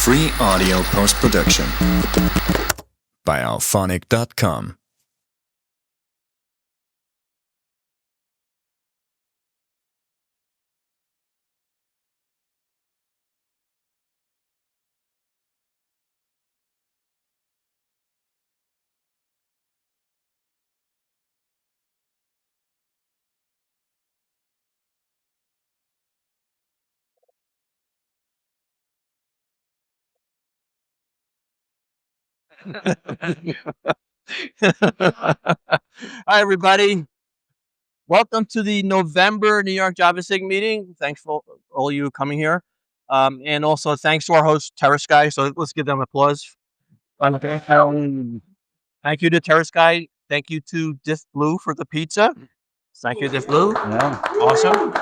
Free audio post-production by alphonic.com. Hi, everybody. Welcome to the November NYJavaSIG meeting. Thanks for all you coming here. And also thanks to our host, Terra Sky. So let's give them applause. Thank you to Terra Sky. Thank you to Diff Blue for the pizza. Thank you, Diff Blue. Yeah. Awesome.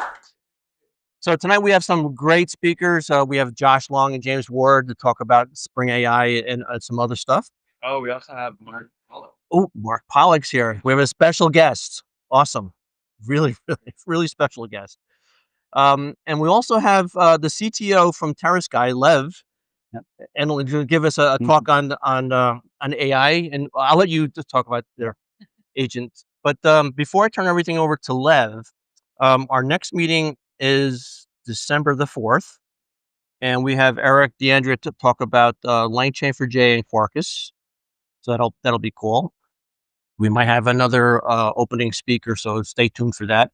So tonight we have some great speakers. We have Josh Long and James Ward to talk about Spring AI and some other stuff. Oh, we also have Mark Pollock. Oh, Mark Pollock's here. We have a special guest. Awesome. Really special guest. And we also have the CTO from Terra Sky, Lev, and he'll give us a talk on AI. And I'll let you just talk about their agents. But before I turn everything over to Lev, our next meeting is December the 4th. And we have Eric DeAndrea to talk about LangChain for J and Quarkus. So that'll be cool. We might have another opening speaker, so stay tuned for that.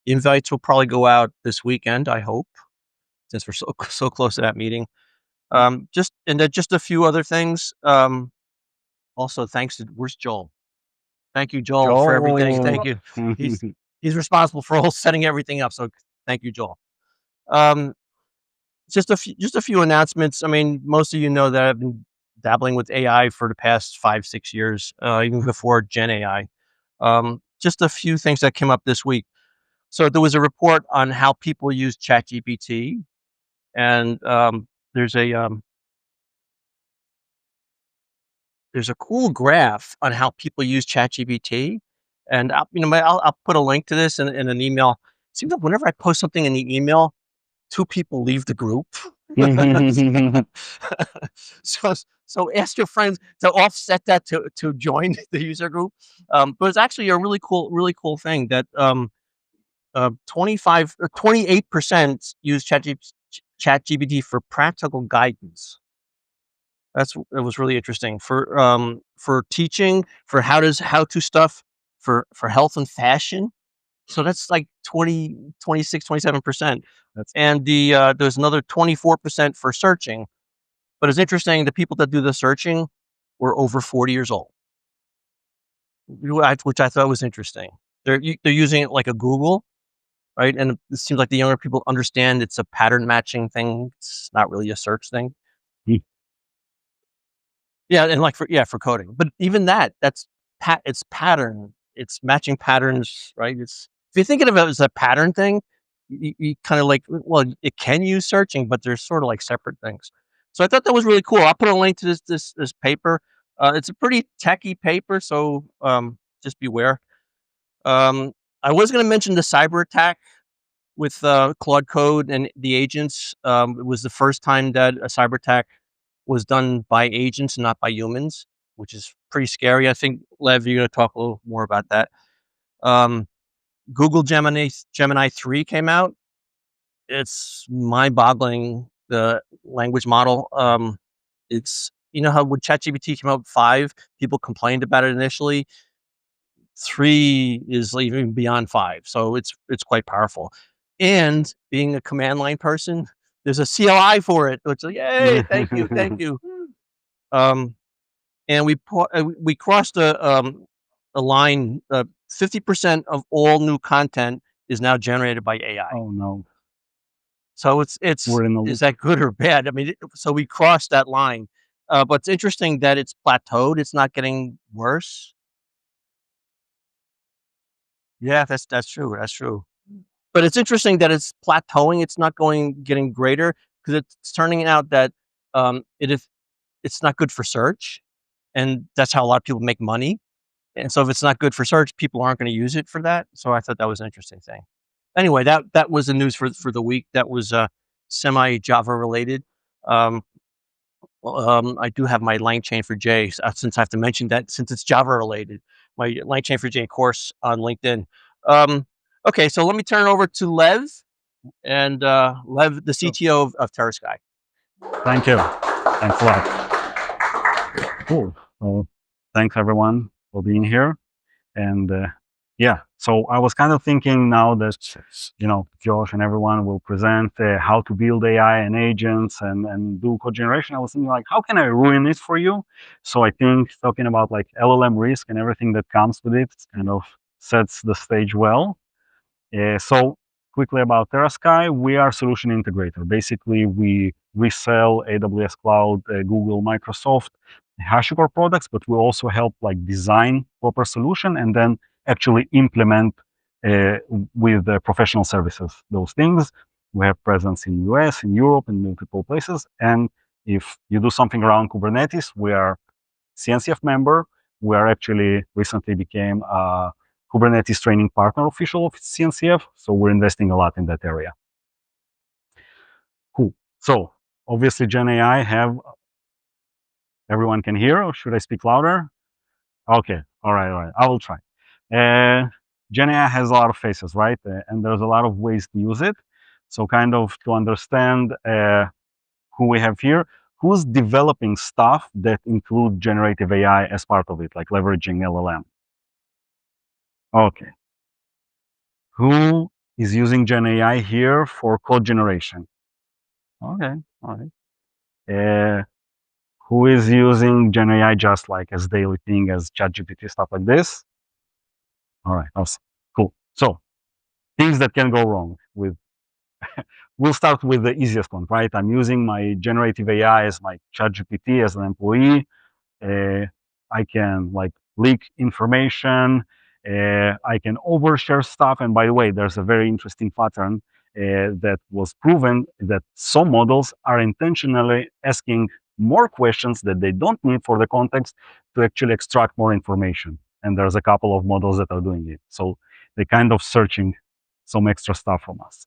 Invites will probably go out this weekend, I hope, since we're so close to that meeting. Just a few other things. Also, where's Joel? Thank you, Joel, for everything. Thank you. He's responsible for all setting everything up. So thank you, Joel. Just a few announcements. I mean, most of you know that I've been dabbling with AI for the past 5-6 years, even before Gen AI. Just a few things that came up this week. So there was a report on how people use ChatGPT, and there's a cool graph on how people use ChatGPT, and I'll put a link to this in an email. It seems like whenever I post something in the email, 2 people leave the group. So ask your friends to offset that to join the user group. But it's actually a really cool thing that 28% use ChatGPT for practical guidance. It was really interesting for teaching, for how to stuff, for health and fashion. So that's like 26, 27%. And there's another 24% for searching. But it's interesting, the people that do the searching were over 40 years old, which I thought was interesting. They're using it like a Google, right? And it seems like the younger people understand it's a pattern matching thing. It's not really a search thing. Yeah, and like for coding. But even it's pattern. It's matching patterns, right? If you're thinking of it as a pattern thing, you kind of like, well, it can use searching, but they're sort of like separate things. So I thought that was really cool. I'll put a link to this paper. It's a pretty techie paper, so just beware. I was going to mention the cyber attack with Claude Code and the agents. It was the first time that a cyber attack was done by agents and not by humans, which is pretty scary. I think, Lev, you're going to talk a little more about that. Google Gemini 3 came out. It's mind-boggling, the language model. It's, how when ChatGPT came out with 5, people complained about it initially. 3 is even beyond 5, so it's quite powerful. And being a command line person, there's a CLI for it. It's like, yay, thank you. And we crossed a line. 50% of all new content is now generated by AI. Oh no! So is that good or bad? I mean, so we crossed that line. But it's interesting that it's plateaued. It's not getting worse. Yeah, that's true. That's true. But it's interesting that it's plateauing. It's not getting greater, because it's turning out that it's not good for search, and that's how a lot of people make money. And so if it's not good for search, people aren't going to use it for that. So I thought that was an interesting thing. Anyway, that was the news for the week. That was semi-Java related. I do have my LangChain for J, since I have to mention that since it's Java related, my LangChain for J course on LinkedIn. Okay, so let me turn it over to Lev, and Lev, the CTO of TerraSky. Thank you. Thanks a lot. Cool. Well, thanks everyone for being here. And yeah, so I was kind of thinking now that, Josh and everyone will present how to build AI and agents and do code generation. I was thinking like, how can I ruin it for you? So I think talking about like LLM risk and everything that comes with it kind of sets the stage well. So quickly about TerraSky, we are solution integrator. Basically, we resell AWS Cloud, Google, Microsoft, HashiCorp products, but we also help like design proper solution and then actually implement with professional services those things. We have presence in US, in Europe, in multiple places. And if you do something around Kubernetes, we are CNCF member. We are actually recently became a Kubernetes training partner official of CNCF. So we're investing a lot in that area. Cool. So obviously Gen AI have, everyone can hear, or should I speak louder? Okay. All right. I will try. Gen AI has a lot of faces, right? And there's a lot of ways to use it. So kind of to understand who we have here, who's developing stuff that include generative AI as part of it, like leveraging LLM. Okay. Who is using Gen AI here for code generation? Okay, all right. Who is using Gen AI just like as daily thing, as ChatGPT, stuff like this? All right, awesome, cool. So things that can go wrong with, we'll start with the easiest one, right? I'm using my generative AI as my ChatGPT as an employee. I can like leak information. I can overshare stuff. And by the way, there's a very interesting pattern that was proven that some models are intentionally asking more questions that they don't need for the context to actually extract more information. And there's a couple of models that are doing it. So they're kind of searching some extra stuff from us.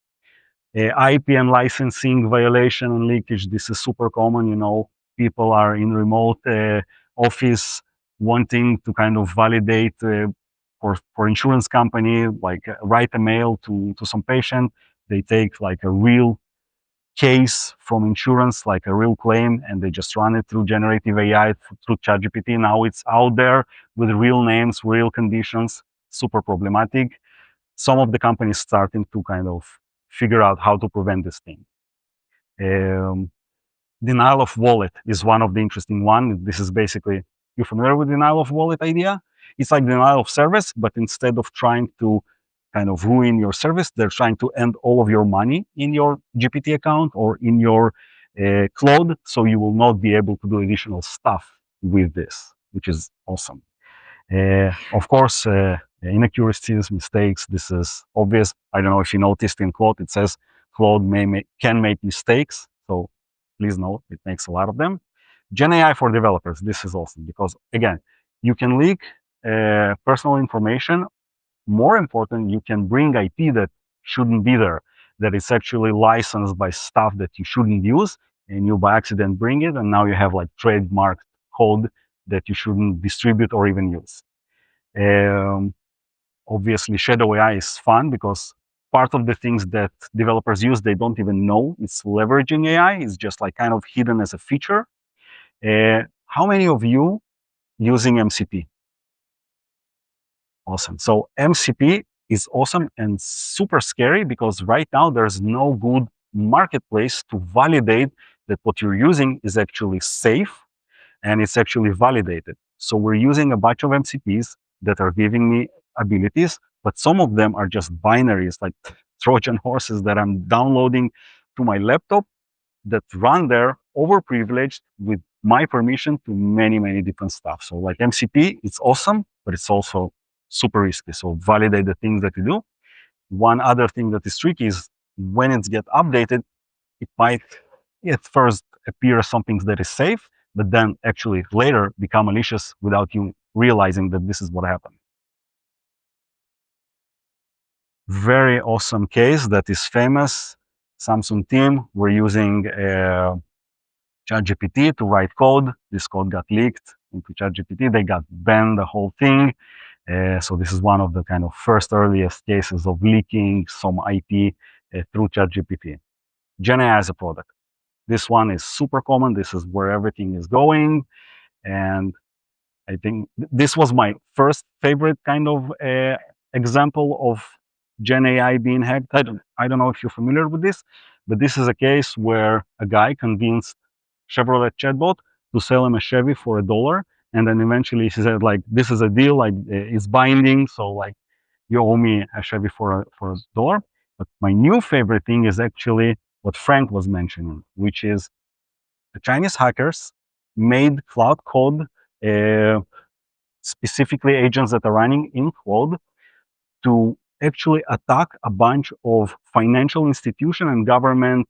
IPM licensing violation and leakage. This is super common. People are in remote office wanting to kind of validate for insurance company, like write a mail to some patient. They take like a real case from insurance, like a real claim, and they just run it through generative AI, through ChatGPT. Now it's out there with real names, real conditions, super problematic. Some of the companies starting to kind of figure out how to prevent this thing. Denial of wallet is one of the interesting one. This is basically, you're familiar with denial of wallet idea? It's like denial of service, but instead of trying to kind of ruin your service, they're trying to end all of your money in your GPT account or in your cloud, so you will not be able to do additional stuff with this, which is awesome. Of course, inaccuracies, mistakes, this is obvious. I don't know if you noticed in Claude, it says Claude can make mistakes. So please note, it makes a lot of them. Gen AI for developers, this is awesome because again, you can leak personal information. More important, you can bring IP that shouldn't be there, that is actually licensed by stuff that you shouldn't use, and you by accident bring it, and now you have like trademarked code that you shouldn't distribute or even use. Obviously, shadow AI is fun because part of the things that developers use, they don't even know it's leveraging AI. It's just like kind of hidden as a feature. How many of you using MCP? Awesome. So MCP is awesome and super scary because right now there's no good marketplace to validate that what you're using is actually safe and it's actually validated. So we're using a bunch of MCPs that are giving me abilities, but some of them are just binaries, like Trojan horses that I'm downloading to my laptop that run there overprivileged with my permission to many, many different stuff. So like MCP, it's awesome, but it's also super risky. So validate the things that you do. One other thing that is tricky is when it's get updated, it might at first appear as something that is safe, but then actually later become malicious without you realizing that this is what happened. Very awesome case that is famous. Samsung team were using ChatGPT to write code. This code got leaked into ChatGPT. They got banned the whole thing. So this is one of the kind of first earliest cases of leaking some IP through ChatGPT. GenAI as a product. This one is super common. This is where everything is going. And I think this was my first favorite kind of example of GenAI being hacked. I don't know if you're familiar with this, but this is a case where a guy convinced Chevrolet chatbot to sell him a Chevy for $1. And then eventually he said, like, this is a deal, like it's binding. So like you owe me a Chevy for $1. But my new favorite thing is actually what Frank was mentioning, which is the Chinese hackers made Cloud Code, specifically agents that are running in Cloud, to actually attack a bunch of financial institution and government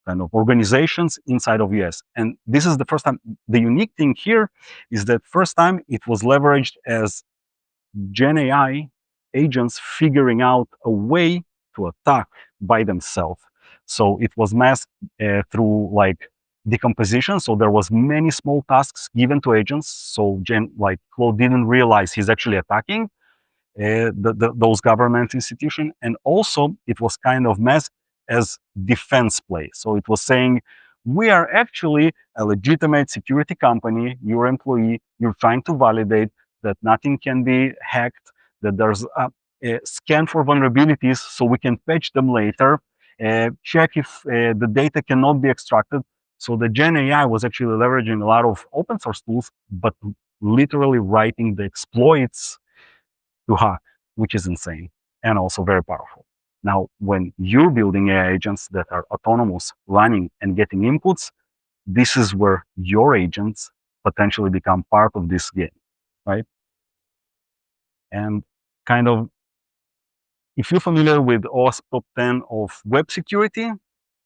kind of organizations inside of US. And this is the first time. The unique thing here is that first time it was leveraged as GenAI agents figuring out a way to attack by themselves. So it was masked through like decomposition. So there was many small tasks given to agents. So Claude didn't realize he's actually attacking those government institutions. And also it was kind of masked as defense play. So it was saying, we are actually a legitimate security company, your employee, you're trying to validate that nothing can be hacked, that there's a scan for vulnerabilities so we can patch them later, check if the data cannot be extracted. So the Gen AI was actually leveraging a lot of open source tools, but literally writing the exploits to hack, which is insane and also very powerful. Now, when you're building AI agents that are autonomous, running and getting inputs, this is where your agents potentially become part of this game, right? And kind of, if you're familiar with OWASP Top 10 of web security,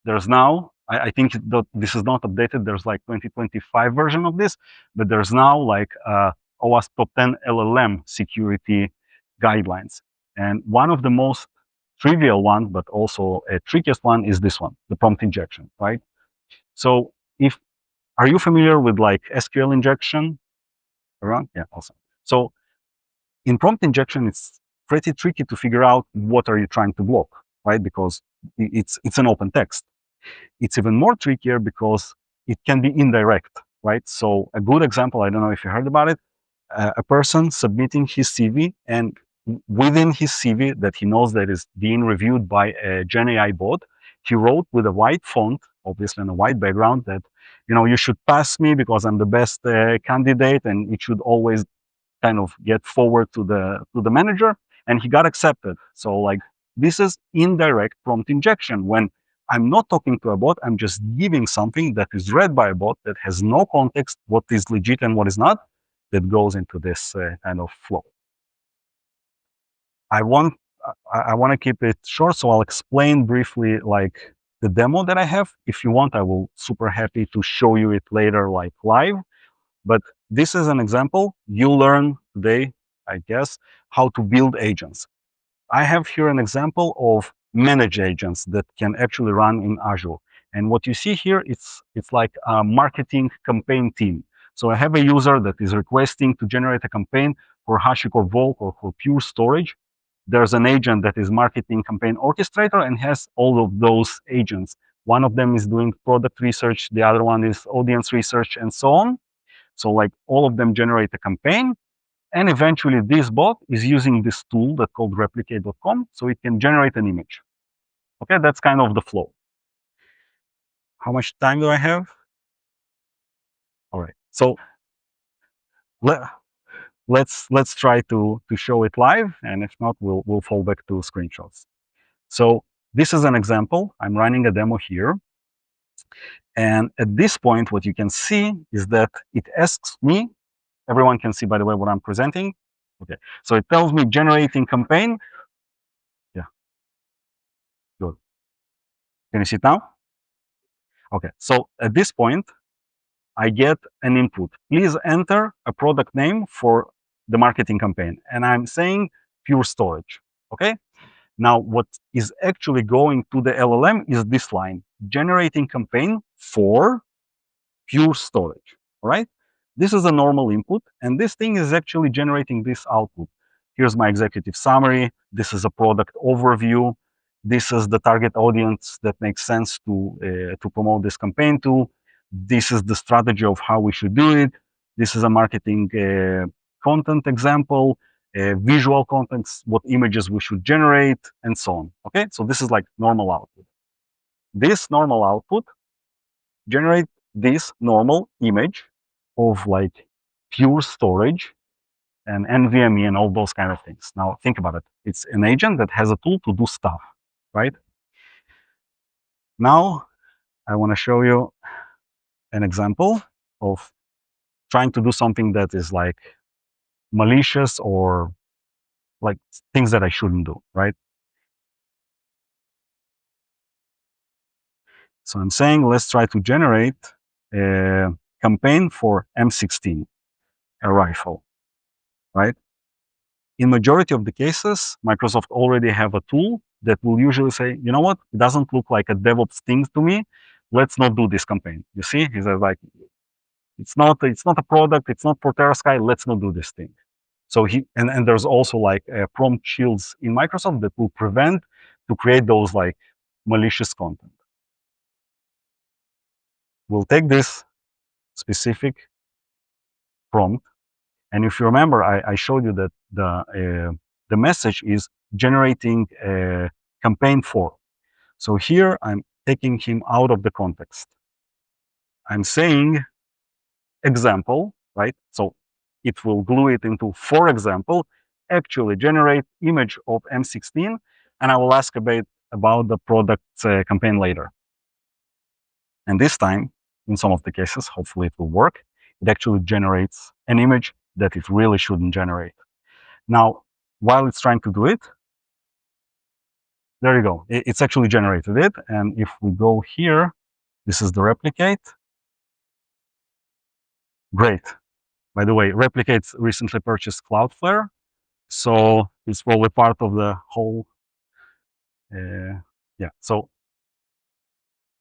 there's now, I think that this is not updated, there's like 2025 version of this, but there's now like OWASP Top 10 LLM security guidelines. And one of the most trivial one, but also a trickiest one is this one, the prompt injection, right? So are you familiar with like SQL injection around? Yeah, awesome. So in prompt injection, it's pretty tricky to figure out what are you trying to block, right? Because it's an open text. It's even more trickier because it can be indirect, right? So a good example, I don't know if you heard about it, a person submitting his CV, and within his CV that he knows that is being reviewed by a Gen AI bot, he wrote with a white font, obviously on a white background, that, you should pass me because I'm the best candidate, and it should always kind of get forward to the manager, and he got accepted. So like, this is indirect prompt injection. When I'm not talking to a bot, I'm just giving something that is read by a bot that has no context, what is legit and what is not, that goes into this kind of flow. I want to keep it short, so I'll explain briefly like the demo that I have. If you want, I will super happy to show you it later, like live. But this is an example. You learn today, I guess, how to build agents. I have here an example of managed agents that can actually run in Azure. And what you see here, it's like a marketing campaign team. So I have a user that is requesting to generate a campaign for HashiCorp Vault or for Pure Storage. There's an agent that is marketing campaign orchestrator and has all of those agents. One of them is doing product research, the other one is audience research, and so on. So like all of them generate a campaign, and eventually this bot is using this tool that's called replicate.com, so it can generate an image. Okay, that's kind of the flow. How much time do I have? All right, so let's try to show it live, and if not, we'll fall back to screenshots. So this is an example. I'm running a demo here. And at this point, what you can see is that it asks me, everyone can see, by the way, what I'm presenting. Okay, so it tells me generating campaign. Yeah, good. Can you see it now? Okay, so at this point, I get an input. Please enter a product name for the marketing campaign. And I'm saying Pure Storage, okay? Now, what is actually going to the LLM is this line. generating campaign for pure storage. All right. This is a normal input, and this thing is actually generating this output. Here's my executive summary. This is a product overview. This is the target audience that makes sense to promote this campaign to. This is the strategy of how we should do it. This is a marketing content example, visual contents, what images we should generate, and so on. Okay, so this is like normal output. This normal output generate this normal image of like pure storage and NVMe and all those kind of things. Now think about it. It's an agent that has a tool to do stuff, right? Now I want to show you an example of trying to do something that is like malicious or like things that I shouldn't do, right? So I'm saying, let's try to generate a campaign for M16, a rifle, right? In majority of the cases, Microsoft already have a tool that will usually say, you know what, it doesn't look like a DevOps thing to me. Let's not do this campaign. You see, he says like, it's not a product, it's not for TerraSky, let's not do this thing. So and there's also like prompt shields in Microsoft that will prevent to create those like malicious content. We'll take this specific prompt, and if you remember, I showed you that the message is generating a campaign for. So here I'm taking him out of the context. I'm saying example, right? So it will glue it into, for example, actually generate image of M16, and I will ask a bit about the product campaign later. And this time, in some of the cases, hopefully it will work, it actually generates an image that it really shouldn't generate. Now, while it's trying to do it, there you go. It's actually generated it. And if we go here, this is the replicate. Great. By the way, Replicate's recently purchased Cloudflare. So it's probably part of the whole, yeah. So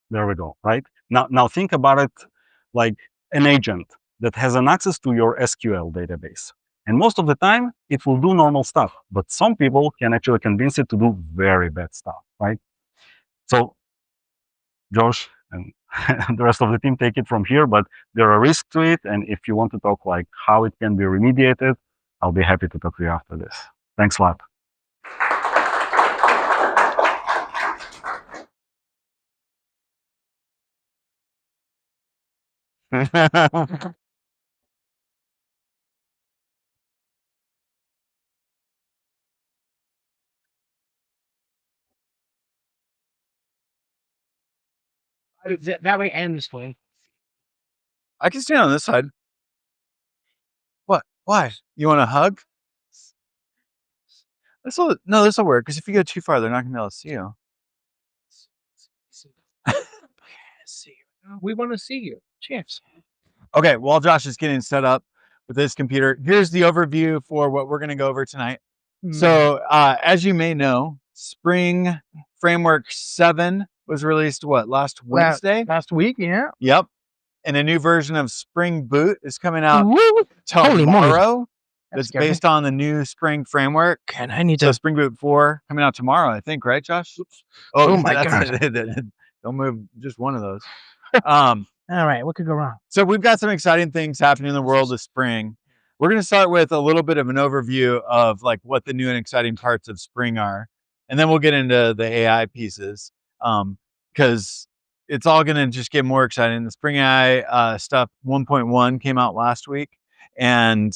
there we go, right? Now think about it like an agent that has an access to your SQL database. And most of the time, it will do normal stuff. But some people can actually convince it to do very bad stuff, right? So Josh and the rest of the team take it from here, but there are risks to it. And if you want to talk like how it can be remediated, I'll be happy to talk to you after this. Thanks a lot. That way and this way. I can stand on this side. What? Why? You want a hug? No, this will work, because if you go too far, they're not going to be able to see you. We want to see you. Cheers. Okay, while Josh is getting set up with his computer, here's the overview for what we're going to go over tonight. So, as you may know, Spring Framework 7 was released, last Wednesday? Last week, yeah. Yep. And a new version of Spring Boot is coming out Holy moly. tomorrow. That's scared me. based on the new Spring framework. And I need So to. Spring Boot 4 coming out tomorrow, I think, right, Josh? Oh my Don't move just one of those. All right, what could go wrong? So we've got some exciting things happening in the world of Spring. We're going to start with a little bit of an overview of like what the new and exciting parts of Spring are. And then we'll get into the AI pieces because it's all going to just get more exciting. The Spring AI stuff 1.1 came out last week. And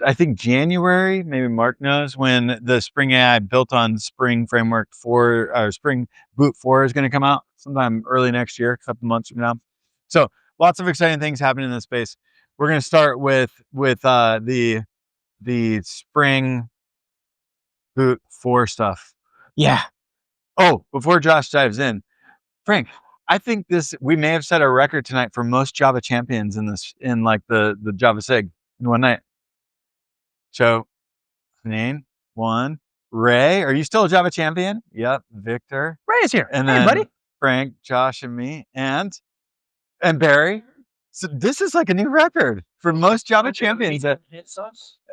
I think January, maybe Mark knows, when the Spring AI built on Spring Framework 4 or Spring Boot 4 is going to come out sometime early next year, a couple months from now. So lots of exciting things happening in this space. We're going to start with the Spring Boot 4 stuff. Yeah. Oh, before Josh dives in, Frank, I think we may have set a record tonight for most Java champions in like the JavaSIG in one night. So, name one. Ray, are you still a Java champion? Yep. Victor. Ray is here. And hey, then buddy. Frank, Josh, and me, and Barry. So this is like a new record for most Java champions.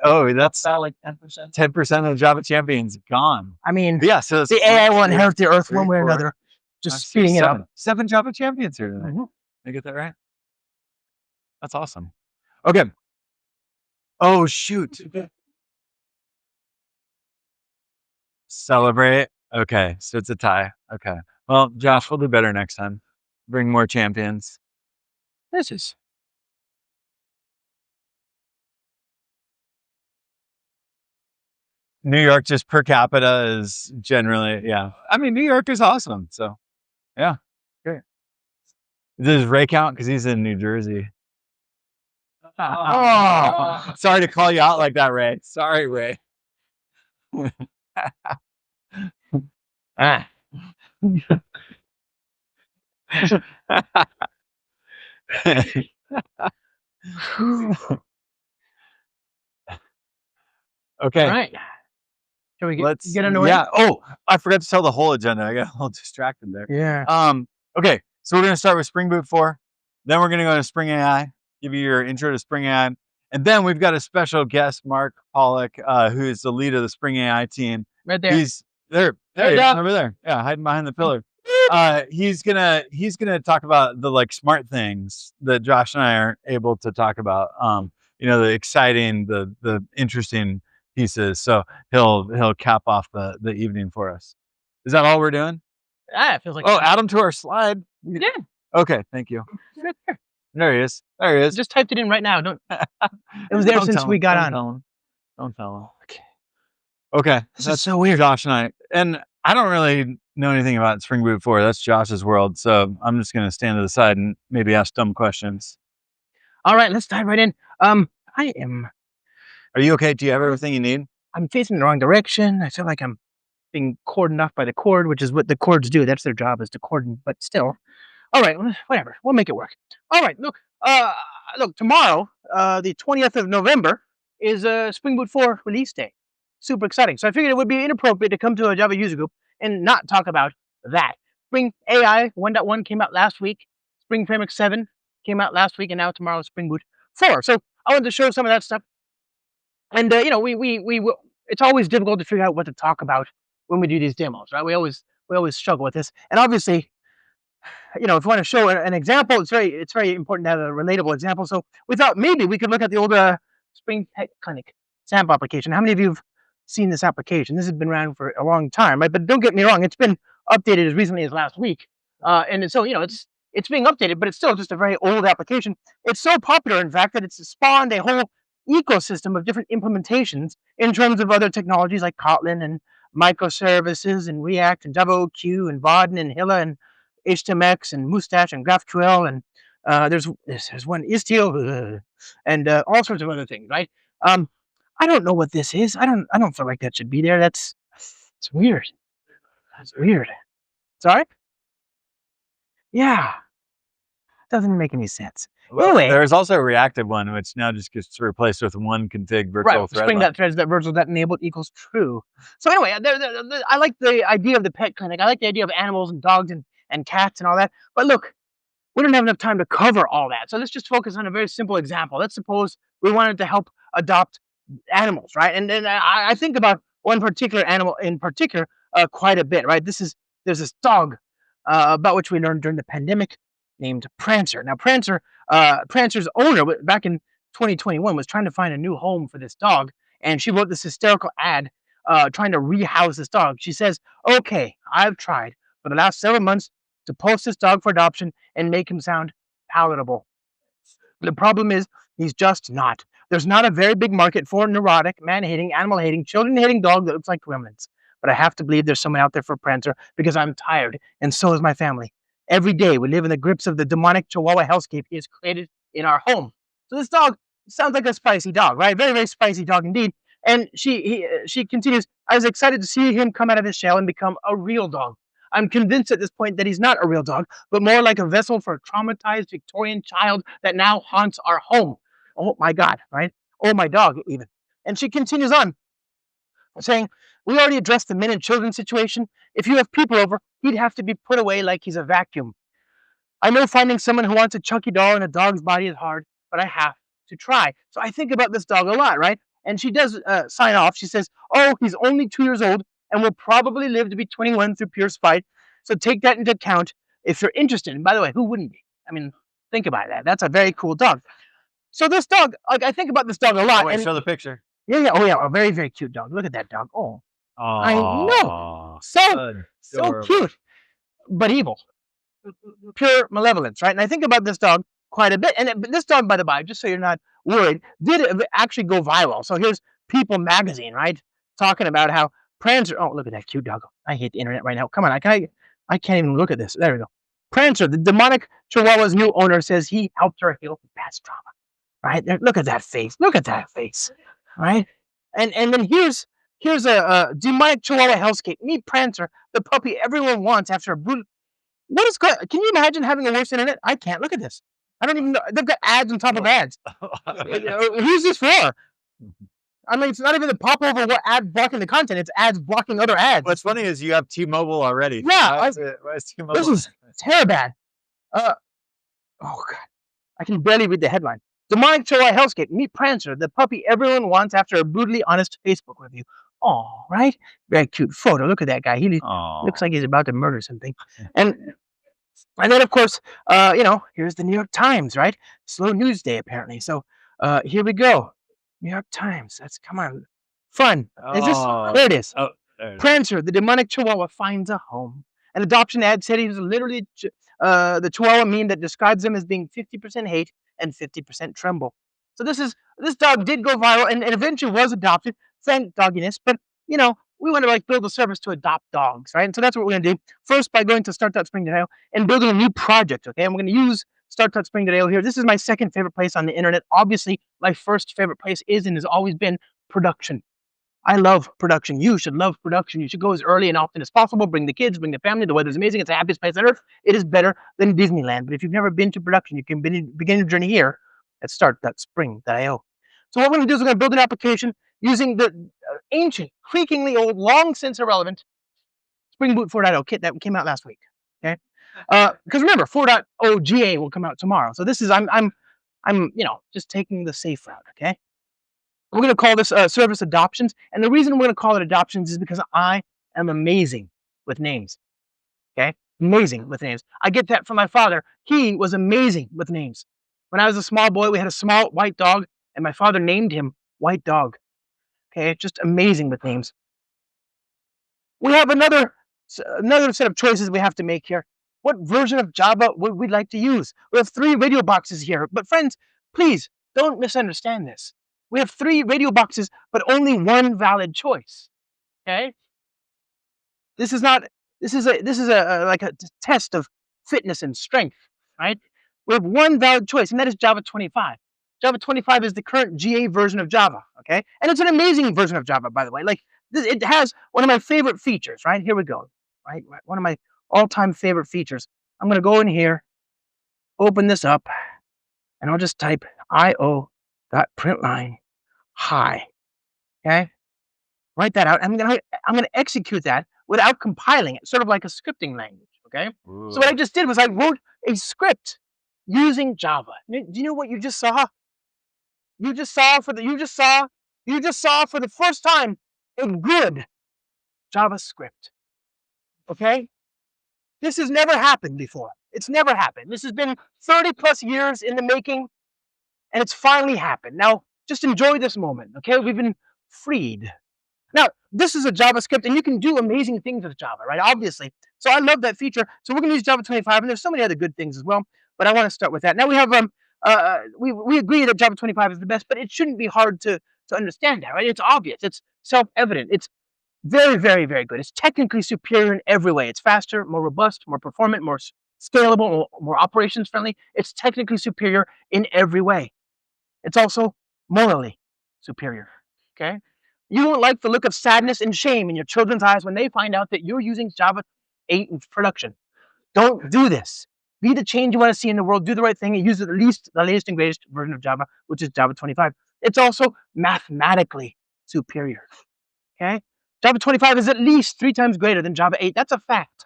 Oh, that's Like 10%. 10% of Java champions gone. I mean, Yeah, so it's the AI will inherit the earth 3, one way or 4, another. 5, Just 6, speeding it up. 7 Java champions here tonight. Mhm. Did I get that right? That's awesome. Okay. Oh, shoot. Celebrate. Okay, so it's a tie. Okay. Well, Josh, we'll do better next time. Bring more champions. This is. New York, just per capita, is generally, yeah. I mean, New York is awesome. So, yeah, great. Does Ray count? Because he's in New Jersey. Oh, sorry to call you out like that, Ray. Sorry, Ray. Ah. Okay. All right. Shall we Let's get underway? Yeah. Oh, I forgot to tell the whole agenda. I got a little distracted there. Yeah. Okay. So we're going to start with Spring Boot 4. Then we're going to go to Spring AI, give you your intro to Spring AI. And then we've got a special guest, Mark Pollock, who is the lead of the Spring AI team. Right there. He's there. There he is, over there. Yeah, hiding behind the pillar. He's gonna talk about the like smart things that Josh and I are able to talk about. The exciting, the interesting pieces. So he'll cap off the evening for us. Is that all we're doing? It feels like. Oh, add him to our slide. Yeah. Okay, thank you. Right there. There he is. There he is. Just typed it in right now. Don't. It was there Don't since tell we him. got Don't on. tell him. Don't tell him. Okay. This is so weird. Josh and I. And I don't really know anything about Spring Boot 4. That's Josh's world. So I'm just going to stand to the side and maybe ask dumb questions. All right, let's dive right in. Are you okay? Do you have everything you need? I'm facing the wrong direction. I feel like I'm being cordoned off by the cord, which is what the cords do. That's their job, is to cordon, but still. All right, whatever. We'll make it work. All right, look, tomorrow, the 20th of November, is Spring Boot 4 release day. Super exciting. So I figured it would be inappropriate to come to a Java user group and not talk about that. Spring AI 1.1 came out last week. Spring Framework 7 came out last week, and now tomorrow is Spring Boot 4. So I wanted to show some of that stuff. And it's always difficult to figure out what to talk about when we do these demos, right? We always struggle with this. And obviously, if you want to show an example, it's very important to have a relatable example. So we thought maybe we could look at the old Spring Tech Clinic sample application. How many of you have seen this application? This has been around for a long time, right? But don't get me wrong, it's been updated as recently as last week. And so, it's being updated, but it's still just a very old application. It's so popular, in fact, that it's spawned a whole ecosystem of different implementations in terms of other technologies like Kotlin and Microservices and React and WQ and Vaadin and Hilla and HTMX and Mustache and GraphQL and there's one Istio and all sorts of other things, right? I don't know what this is. I don't feel like that should be there. It's weird. That's weird. Sorry? Yeah. Doesn't make any sense. Well, anyway, there's also a reactive one, which now just gets replaced with one config virtual thread. Spring that threads that virtual that enabled equals true. So anyway, I like the idea of the pet clinic. I like the idea of animals and dogs and cats and all that. But look, we don't have enough time to cover all that. So let's just focus on a very simple example. Let's suppose we wanted to help adopt animals, right? And I think about one particular animal in particular quite a bit, right? There's this dog about which we learned during the pandemic named Prancer. Now, Prancer's owner back in 2021 was trying to find a new home for this dog, and she wrote this hysterical ad trying to rehouse this dog. She says, "Okay, I've tried for the last several months to post this dog for adoption and make him sound palatable. The problem is he's just not. There's not a very big market for neurotic, man-hating, animal-hating, children-hating dog that looks like gremlins. But I have to believe there's someone out there for Prancer because I'm tired, and so is my family. Every day we live in the grips of the demonic Chihuahua hellscape he has created in our home." So this dog sounds like a spicy dog, right? Very, very spicy dog indeed. And she continues, "I was excited to see him come out of his shell and become a real dog. I'm convinced at this point that he's not a real dog, but more like a vessel for a traumatized Victorian child that now haunts our home. Oh my God, right? Oh my dog, even." And she continues on. saying, we already addressed the men and children situation. If you have people over, he'd have to be put away like he's a vacuum. I know finding someone who wants a chunky doll in a dog's body is hard, but I have to try. So I think about this dog a lot, right? And she does sign off. She says, oh, he's only 2 years old and will probably live to be 21 through pure spite. So take that into account if you're interested. And by the way, who wouldn't be? I mean, think about that. That's a very cool dog. So this dog, like, I think about this dog a lot. Oh, wait, and show the picture. yeah, oh yeah, a very, very cute dog. Look at that dog. Oh, I know. So cute, but evil. Pure malevolence, right? And I think about this dog quite a bit. And this dog, by the by, just so you're not worried, did actually go viral. So here's People magazine, right? Talking about how Prancer, oh, look at that cute dog. I hate the internet right now. Come on, I can't even look at this. There we go. Prancer, the demonic Chihuahua's new owner, says he helped her heal from past trauma. Right? Look at that face. Look at that face. Right? And then here's a demonic Chihuahua hellscape. Meet Prancer, the puppy everyone wants after a brutal. What is good? Can you imagine having a worse internet? I can't. Look at this. I don't even know. They've got ads on top of ads. Who's this for? I mean, it's not even the pop over what ad blocking the content. It's ads blocking other ads. What's funny is you have T-Mobile already. Yeah, Why is T-Mobile? this is terrible bad. Oh God, I can barely read the headline. Demonic Chihuahua hellscape. Meet Prancer, the puppy everyone wants after a brutally honest Facebook review. Oh, right? Very cute photo. Look at that guy. He looks like he's about to murder something. And then, of course, here's the New York Times, right? Slow news day, apparently. So here we go. New York Times. Come on. Fun. There it is. Oh, there it is. Prancer, the demonic Chihuahua, finds a home. An adoption ad said he was literally the Chihuahua meme that describes him as being 50% hate and 50% tremble. So this dog did go viral and eventually was adopted. Thank dogginess, but we want to build a service to adopt dogs, right? And so that's what we're going to do. First, by going to start.spring.io and building a new project, okay? And we're going to use start.spring.io here. This is my second favorite place on the internet. Obviously, my first favorite place is and has always been production. I love production. You should love production. You should go as early and often as possible. Bring the kids, bring the family. The weather's amazing. It's the happiest place on earth. It is better than Disneyland. But if you've never been to production, you can begin your journey here at start.spring.io. So what we're going to do is we're going to build an application using the ancient, creakingly old, long since irrelevant Spring Boot 4.0 kit that came out last week. Okay, because remember, 4.0 GA will come out tomorrow. So this is I'm just taking the safe route. Okay, we're going to call this service adoptions, and the reason we're going to call it adoptions is because I am amazing with names. Okay, amazing with names. I get that from my father. He was amazing with names. When I was a small boy, we had a small white dog, and my father named him White Dog. Okay, just amazing with names. We have another set of choices we have to make here. What version of Java would we like to use? We have 3 radio boxes here, but friends, please don't misunderstand this. We have 3 radio boxes, but only one valid choice. Okay, this is a test of fitness and strength, right? We have one valid choice, and that is Java 25. Java 25 is the current GA version of Java, okay? And it's an amazing version of Java, by the way. It has one of my favorite features, right? Here we go, right? One of my all-time favorite features. I'm going to go in here, open this up, and I'll just type io.println hi, okay? Write that out. I'm going to execute that without compiling it, sort of like a scripting language, okay? Ooh. So what I just did was I wrote a script using Java. Do you know what you just saw? You just saw for the first time a good JavaScript. Okay? This has never happened before. It's never happened. This has been 30 plus years in the making, and it's finally happened. Now, just enjoy this moment, okay? We've been freed. Now, this is a JavaScript, and you can do amazing things with Java, right? Obviously. So I love that feature. So we're going to use Java 25, and there's so many other good things as well, but I want to start with that. Now we have we agree that Java 25 is the best, but it shouldn't be hard to understand that, right? It's obvious. It's self-evident. It's very, very, very good. It's technically superior in every way. It's faster, more robust, more performant, more scalable, more operations friendly. It's technically superior in every way. It's also morally superior. Okay? You won't like the look of sadness and shame in your children's eyes when they find out that you're using Java 8 in production. Don't do this. Be the change you want to see in the world. Do the right thing and use the latest and greatest version of Java, which is Java 25. It's also mathematically superior. Okay, Java 25 is at least 3 times greater than Java 8. That's a fact.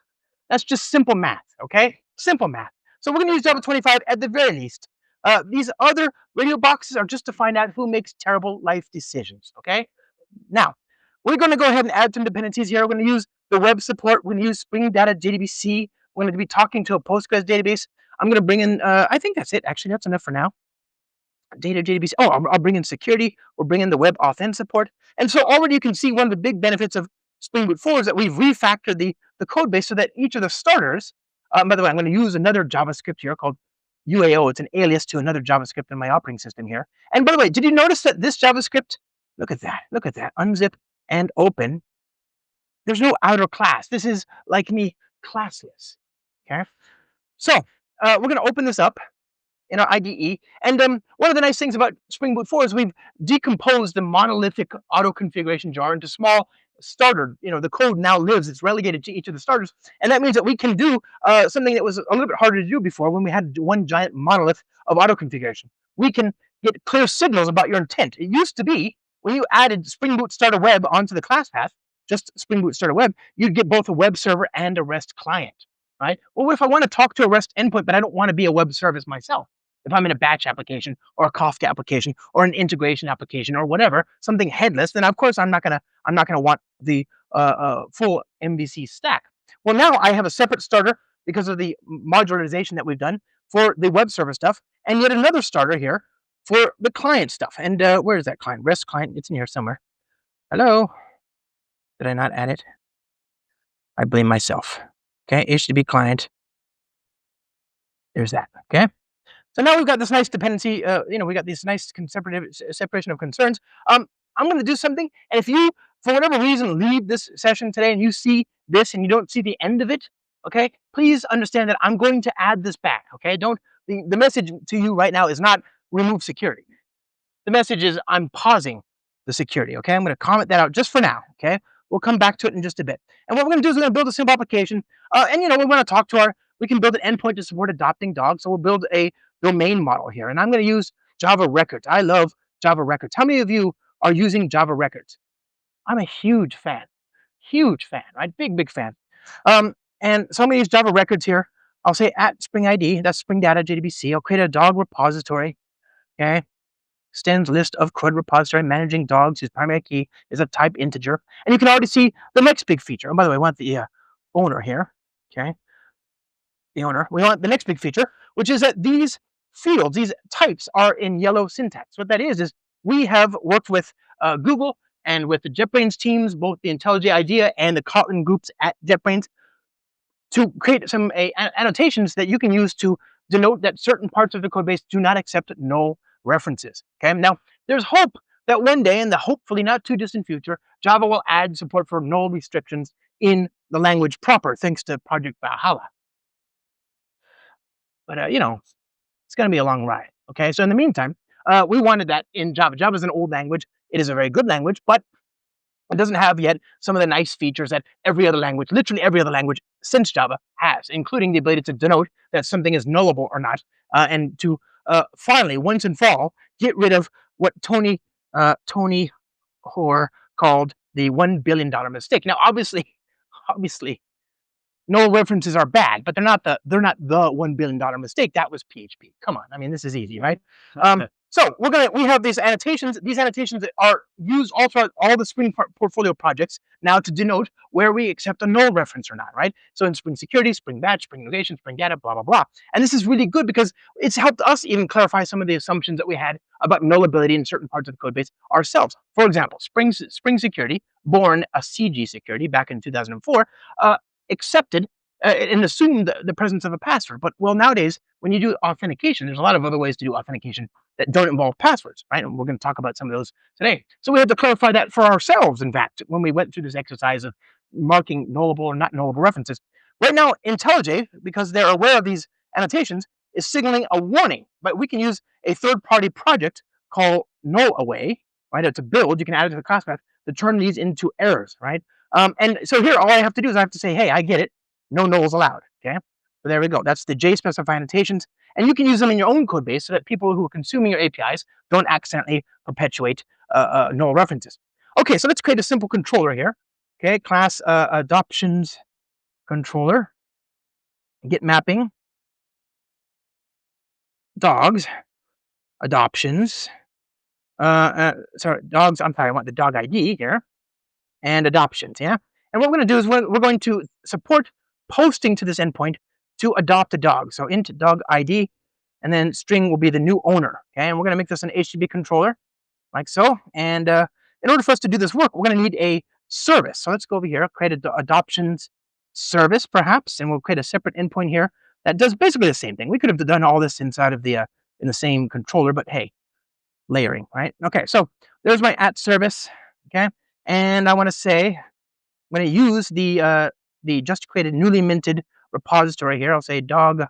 That's just simple math. Okay, simple math. So we're going to use Java 25 at the very least. These other radio boxes are just to find out who makes terrible life decisions. Okay, now we're going to go ahead and add some dependencies here. We're going to use the web support. We're going to use Spring Data JDBC. We're going to be talking to a Postgres database. I'm going to bring in, I think that's it. Actually, that's enough for now. Data JDBC. Oh, I'll bring in security. We'll bring in the web authn support. And so already you can see one of the big benefits of Spring Boot 4 is that we've refactored the code base so that each of the starters, by the way, I'm going to use another JavaScript here called UAO. It's an alias to another JavaScript in my operating system here. And by the way, did you notice that this JavaScript, look at that, unzip and open. There's no outer class. This is like me, classless. Okay. So we're going to open this up in our IDE. And one of the nice things about Spring Boot 4 is we've decomposed the monolithic auto configuration jar into small starter. The code now lives. It's relegated to each of the starters. And that means that we can do something that was a little bit harder to do before when we had one giant monolith of auto configuration. We can get clear signals about your intent. It used to be when you added Spring Boot Starter Web onto the class path, just Spring Boot Starter Web, you'd get both a web server and a REST client, right? Well, what if I want to talk to a REST endpoint, but I don't want to be a web service myself? If I'm in a batch application or a Kafka application or an integration application or whatever, something headless, then of course I'm not gonna want the full MVC stack. Well, now I have a separate starter because of the modularization that we've done for the web server stuff, and yet another starter here for the client stuff. And where is that client? REST client. It's in here somewhere. Hello. Did I not add it? I blame myself. Okay, HTTP client. There's that. Okay. So now we've got this nice dependency, we got this nice separation of concerns. I'm going to do something, and if you, for whatever reason, leave this session today and you see this and you don't see the end of it, okay, please understand that I'm going to add this back, okay? The message to you right now is not remove security. The message is I'm pausing the security, okay? I'm going to comment that out just for now, okay? We'll come back to it in just a bit. And what we're going to do is we're going to build a simple application, and we want to talk to we can build an endpoint to support adopting dogs, so we'll build a domain model here, and I'm going to use Java Records. I love Java Records. How many of you are using Java Records? I'm a huge fan, right? Big fan. And so I'm going to use Java Records here. I'll say at Spring ID, that's Spring Data JDBC. I'll create a dog repository. Okay, extends list of CRUD repository managing dogs whose primary key is a type integer, and you can already see the next big feature. And by the way, I want the owner here. Okay, the owner. We want the next big feature, which is that these fields, these types, are in yellow syntax. What that is we have worked with Google and with the JetBrains teams, both the IntelliJ IDEA and the Kotlin groups at JetBrains, to create some annotations that you can use to denote that certain parts of the code base do not accept null references. Okay, now there's hope that one day, in the hopefully not too distant future, Java will add support for null restrictions in the language proper, thanks to Project Valhalla. But it's going to be a long ride. Okay, so in the meantime, we wanted that in Java. Java is an old language. It is a very good language, but it doesn't have yet some of the nice features that every other language, literally every other language since Java has, including the ability to denote that something is nullable or not, and to finally, once and for all, get rid of what Tony Hoare called the $1 billion mistake. Now, obviously, null references are bad, but they're not the $1 billion mistake. That was PHP. Come on, I mean, this is easy, right? So we have these annotations. These annotations are used all throughout all the Spring portfolio projects now to denote where we accept a null reference or not, right? So in Spring Security, Spring Batch, Spring Innovation, Spring Data, blah, blah, blah. And this is really good because it's helped us even clarify some of the assumptions that we had about nullability in certain parts of the code base ourselves. For example, Spring Security, born a CG security back in 2004, accepted and assumed the presence of a password. But well, nowadays, when you do authentication, there's a lot of other ways to do authentication that don't involve passwords, right? And we're going to talk about some of those today. So we had to clarify that for ourselves, in fact, when we went through this exercise of marking nullable or not nullable references. Right now, IntelliJ, because they're aware of these annotations, is signaling a warning. But we can use a third-party project called nullaway, right? It's a build. You can add it to the class path to turn these into errors, right? And so here, all I have to do is I have to say, hey, I get it. No nulls allowed, okay? So there we go. That's the JSpecify annotations. And you can use them in your own code base so that people who are consuming your APIs don't accidentally perpetuate null references. Okay, so let's create a simple controller here. Okay, class adoptions controller. Get mapping. Dogs. Adoptions. Sorry, dogs. I'm sorry, I want the dog ID here. And adoptions, yeah? And what we're going to do is we're going to support posting to this endpoint to adopt a dog. So int dog ID, and then string will be the new owner, okay? And we're going to make this an HTTP controller, like so. And in order for us to do this work, we're going to need a service. So let's go over here, create an adoptions service, perhaps, and we'll create a separate endpoint here that does basically the same thing. We could have done all this inside of the in the same controller, but hey, layering, right? Okay, so there's my @service, okay? And I want to say, I'm going to use the just created newly minted repository here. I'll say dog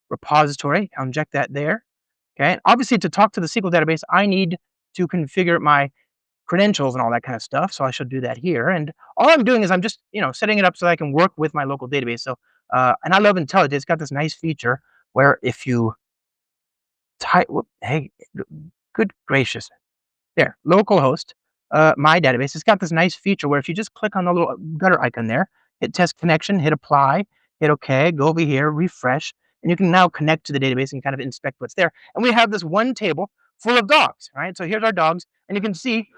repository. I'll inject that there. Okay. Obviously, to talk to the SQL database, I need to configure my credentials and all that kind of stuff. So I should do that here. And all I'm doing is I'm just setting it up so that I can work with my local database. So and I love IntelliJ. It's got this nice feature where if you type, hey, good gracious, there, localhost. My database, it's got this nice feature where if you just click on the little gutter icon there, hit test connection, hit apply, hit OK, go over here, refresh, and you can now connect to the database and kind of inspect what's there. And we have this one table full of dogs, right? So here's our dogs, and you can see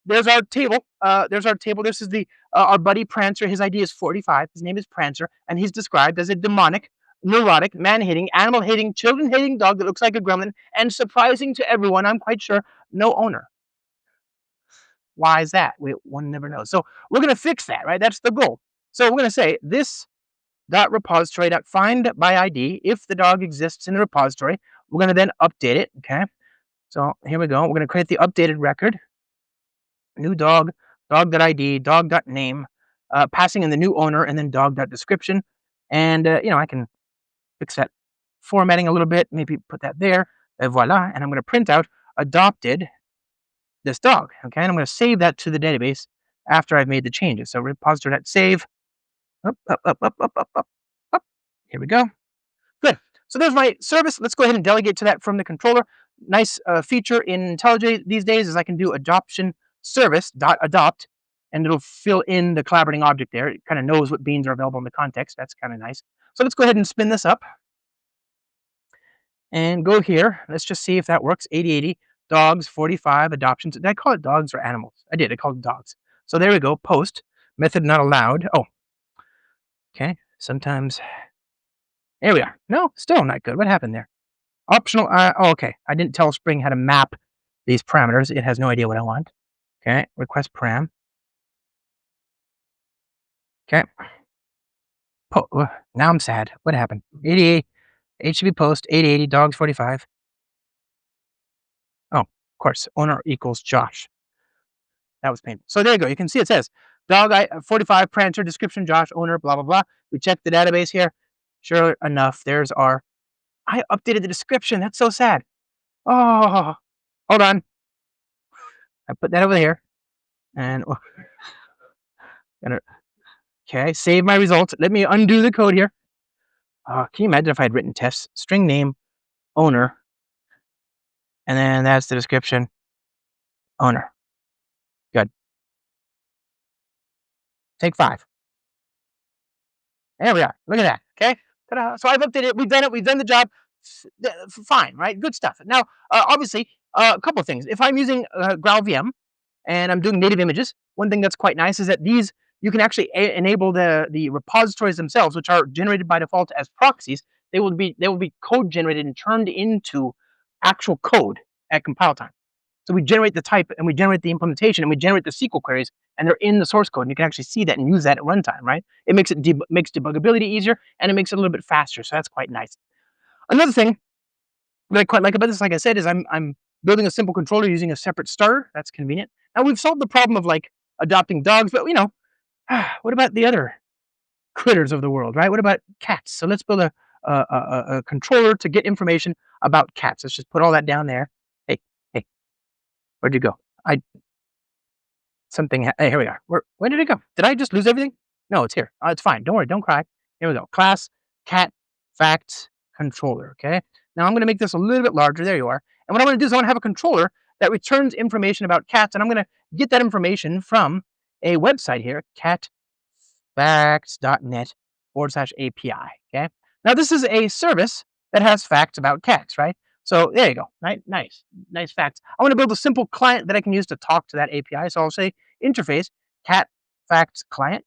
there's our table. This is the our buddy Prancer. His ID is 45. His name is Prancer, and he's described as a demonic, neurotic, man-hating, animal-hating, children-hating dog that looks like a gremlin, and surprising to everyone, I'm quite sure, no owner. Why is that? One never knows. So we're going to fix that, right? That's the goal. So we're going to say this .repository.find by ID. If the dog exists in the repository, we're going to then update it. Okay. So here we go. We're going to create the updated record. New dog, dog.id, dog.name, passing in the new owner, and then dog.description. And, I can fix that formatting a little bit, maybe put that there. And voila. And I'm going to print out adopted this dog, okay? And I'm going to save that to the database after I've made the changes. So repository.save, up. Here we go. Good. So there's my service. Let's go ahead and delegate to that from the controller. Nice feature in IntelliJ these days is I can do adoption service.adopt, and it'll fill in the collaborating object there. It kind of knows what beans are available in the context. That's kind of nice. So let's go ahead and spin this up and go here. Let's just see if that works. 8080. Dogs, 45, adoptions. Did I call it dogs or animals? I did. I called it dogs. So there we go. Post. Method not allowed. Oh. Okay. Sometimes. There we are. No, still not good. What happened there? Optional. Okay. I didn't tell Spring how to map these parameters. It has no idea what I want. Okay. Request param. Okay. Now I'm sad. What happened? 88. HTTP post. 8080. Dogs, 45. Of course, owner equals Josh. That was painful. So there you go. You can see it says dog 45 Prancer description Josh owner blah blah blah. We check the database here. Sure enough, there's our. I updated the description. That's so sad. Oh, hold on. I put that over here, and okay, save my results. Let me undo the code here. Can you imagine if I had written tests string name owner. And then that's the description. Owner. Good. Take 5. There we are. Look at that. Okay. Ta-da. So I've updated it. We've done it. We've done the job. Fine. Right. Good stuff. Now, obviously, a couple of things. If I'm using GraalVM and I'm doing native images, one thing that's quite nice is that these you can actually enable the repositories themselves, which are generated by default as proxies. They will be code generated and turned into actual code at compile time. So we generate the type and we generate the implementation and we generate the SQL queries and they're in the source code and you can actually see that and use that at runtime, right? It makes makes debuggability easier and it makes it a little bit faster. So that's quite nice. Another thing that I quite like about this, like I said, is I'm building a simple controller using a separate starter. That's convenient. Now we've solved the problem of like adopting dogs, but what about the other critters of the world, right? What about cats? So let's build a controller to get information about cats. Let's just put all that down there. Hey, where'd you go? Hey, here we are. Where did it go? Did I just lose everything? No, it's here. It's fine. Don't worry. Don't cry. Here we go. Class cat facts controller. Okay. Now I'm going to make this a little bit larger. There you are. And what I want to do is I want to have a controller that returns information about cats. And I'm going to get that information from a website here, catfacts.net/API. Okay. Now, this is a service that has facts about cats, right? So there you go. Nice facts. I want to build a simple client that I can use to talk to that API. So I'll say interface cat facts client.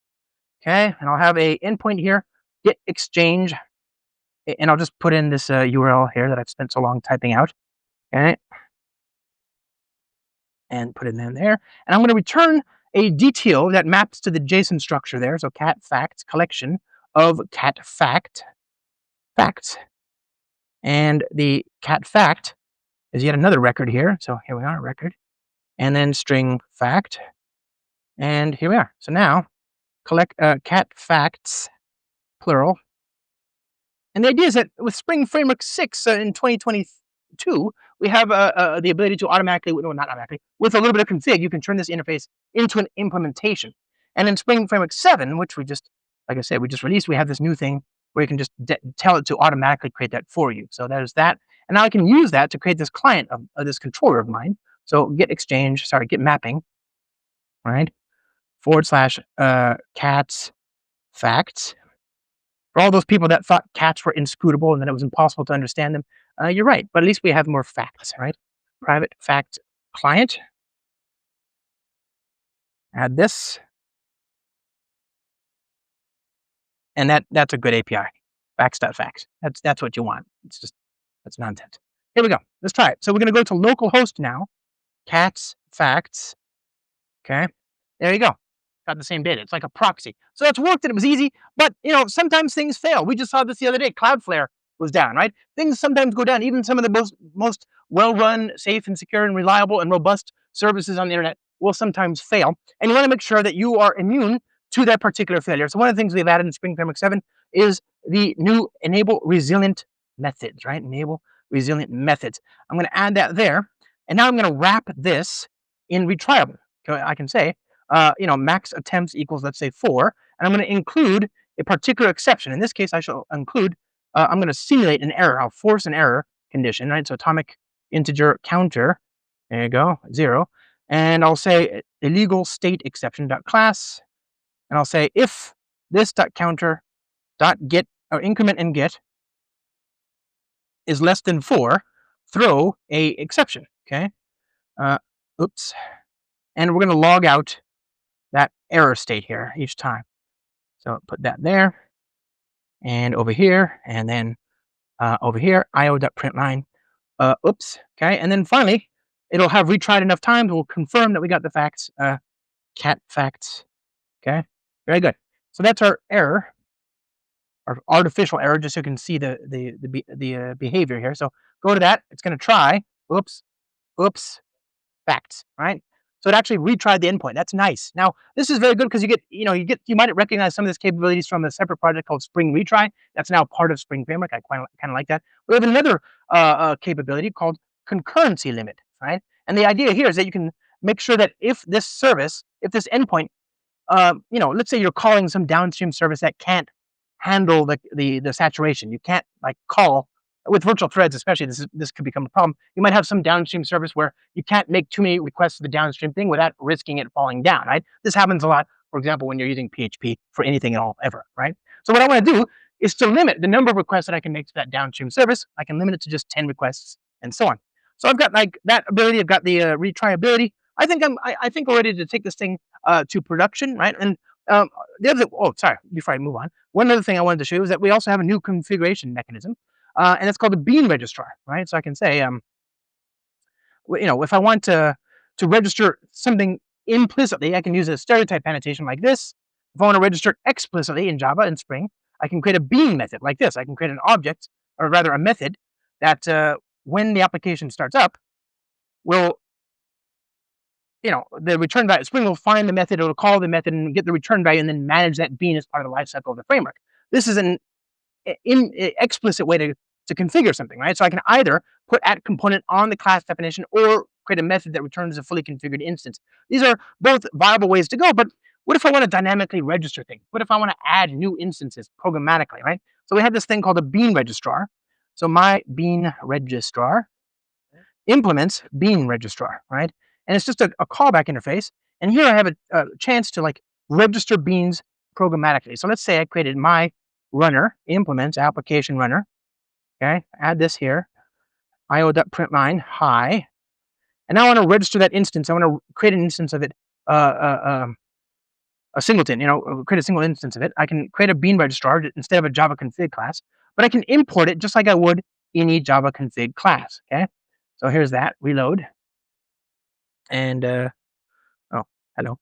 Okay. And I'll have a endpoint here, get exchange. And I'll just put in this URL here that I've spent so long typing out. Okay. And put it in there. And I'm going to return a DTO that maps to the JSON structure there. So cat facts collection of cat facts. And the cat fact is yet another record here. So here we are, record. And then string fact. And here we are. So now collect cat facts, plural. And the idea is that with Spring Framework 6 in 2022, we have the ability to automatically, no, not automatically, with a little bit of config, you can turn this interface into an implementation. And in Spring Framework 7, which we just, like I said, we just released, we have this new thing where you can just tell it to automatically create that for you. So there's that. And now I can use that to create this client of this controller of mine. So get mapping, right? / cats facts. For all those people that thought cats were inscrutable and that it was impossible to understand them, you're right. But at least we have more facts, right? Private fact client. Add this. And that's a good API. Facts.facts. That's what you want. It's just, that's nonsense. Here we go. Let's try it. So we're going to go to localhost now. Cats facts. Okay. There you go. Got the same data. It's like a proxy. So it's worked and it was easy, but sometimes things fail. We just saw this the other day. Cloudflare was down, right? Things sometimes go down. Even some of the most well-run, safe and secure and reliable and robust services on the internet will sometimes fail. And you want to make sure that you are immune to that particular failure. So one of the things we've added in Spring Framework 7 is the new enable resilient methods, right? Enable resilient methods. I'm going to add that there. And now I'm going to wrap this in retriable. Okay, I can say, max attempts equals, let's say 4. And I'm going to include a particular exception. In this case, I shall include, I'm going to simulate an error. I'll force an error condition, right? So atomic integer counter, there you go, 0. And I'll say illegal state exception dot class. And I'll say if this dot counter dot get or increment and get is less than 4, throw a exception. Okay. Oops. And we're going to log out that error state here each time. So put that there and over here, and then over here, io.println. Oops. Okay. And then finally, it'll have retried enough times. We'll confirm that we got the facts, cat facts. Okay. Very good. So that's our error, our artificial error, just so you can see the behavior here. So go to that. It's going to try. Oops. Facts. Right. So it actually retried the endpoint. That's nice. Now, this is very good because you might recognize some of these capabilities from a separate project called Spring Retry. That's now part of Spring Framework. I kind of like that. We have another capability called concurrency limit, right? And the idea here is that you can make sure that if this endpoint, let's say you're calling some downstream service that can't handle the saturation. You can't call with virtual threads, especially. This could become a problem. You might have some downstream service where you can't make too many requests to the downstream thing without risking it falling down, right? This happens a lot, for example, when you're using PHP for anything at all ever, right? So what I want to do is to limit the number of requests that I can make to that downstream service. I can limit it to just 10 requests and so on. So I've got that ability. I've got the retry ability. I think we're ready to take this thing to production, right? And the other, before I move on, one other thing I wanted to show you is that we also have a new configuration mechanism. And it's called the bean registrar, right? So I can say, if I want to register something implicitly, I can use a stereotype annotation like this. If I want to register explicitly in Java and Spring, I can create a bean method like this. I can create an object, or rather a method, that when the application starts up, will, the return value, Spring will find the method, it'll call the method and get the return value and then manage that bean as part of the lifecycle of the framework. This is an explicit way to configure something, right? So I can either put @component on the class definition or create a method that returns a fully configured instance. These are both viable ways to go, but what if I want to dynamically register things? What if I want to add new instances programmatically, right? So we have this thing called a bean registrar. So my bean registrar implements bean registrar, right? And it's just a callback interface. And here I have a chance to like register beans programmatically. So let's say I created my runner, implements application runner. Okay, add this here, io.println hi. And now I want to register that instance. I want to create an instance of it, a singleton, create a single instance of it. I can create a bean registrar instead of a Java config class, but I can import it just like I would any Java config class. Okay, so here's that, reload. And, oh, hello.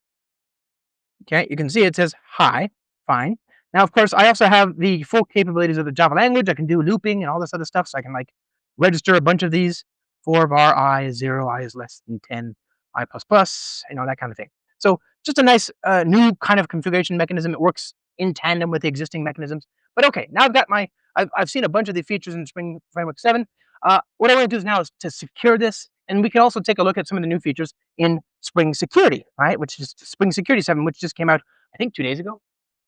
Okay, you can see it says hi, fine. Now, of course, I also have the full capabilities of the Java language. I can do looping and all this other stuff. So I can like register a bunch of these. 4 var I is 0, I is less than 10, I plus, that kind of thing. So just a nice new kind of configuration mechanism. It works in tandem with the existing mechanisms. But okay, now I've got I've seen a bunch of the features in Spring Framework 7. What I want to do now is to secure this. And we can also take a look at some of the new features in Spring Security, right? Which is Spring Security 7, which just came out, I think 2 days ago.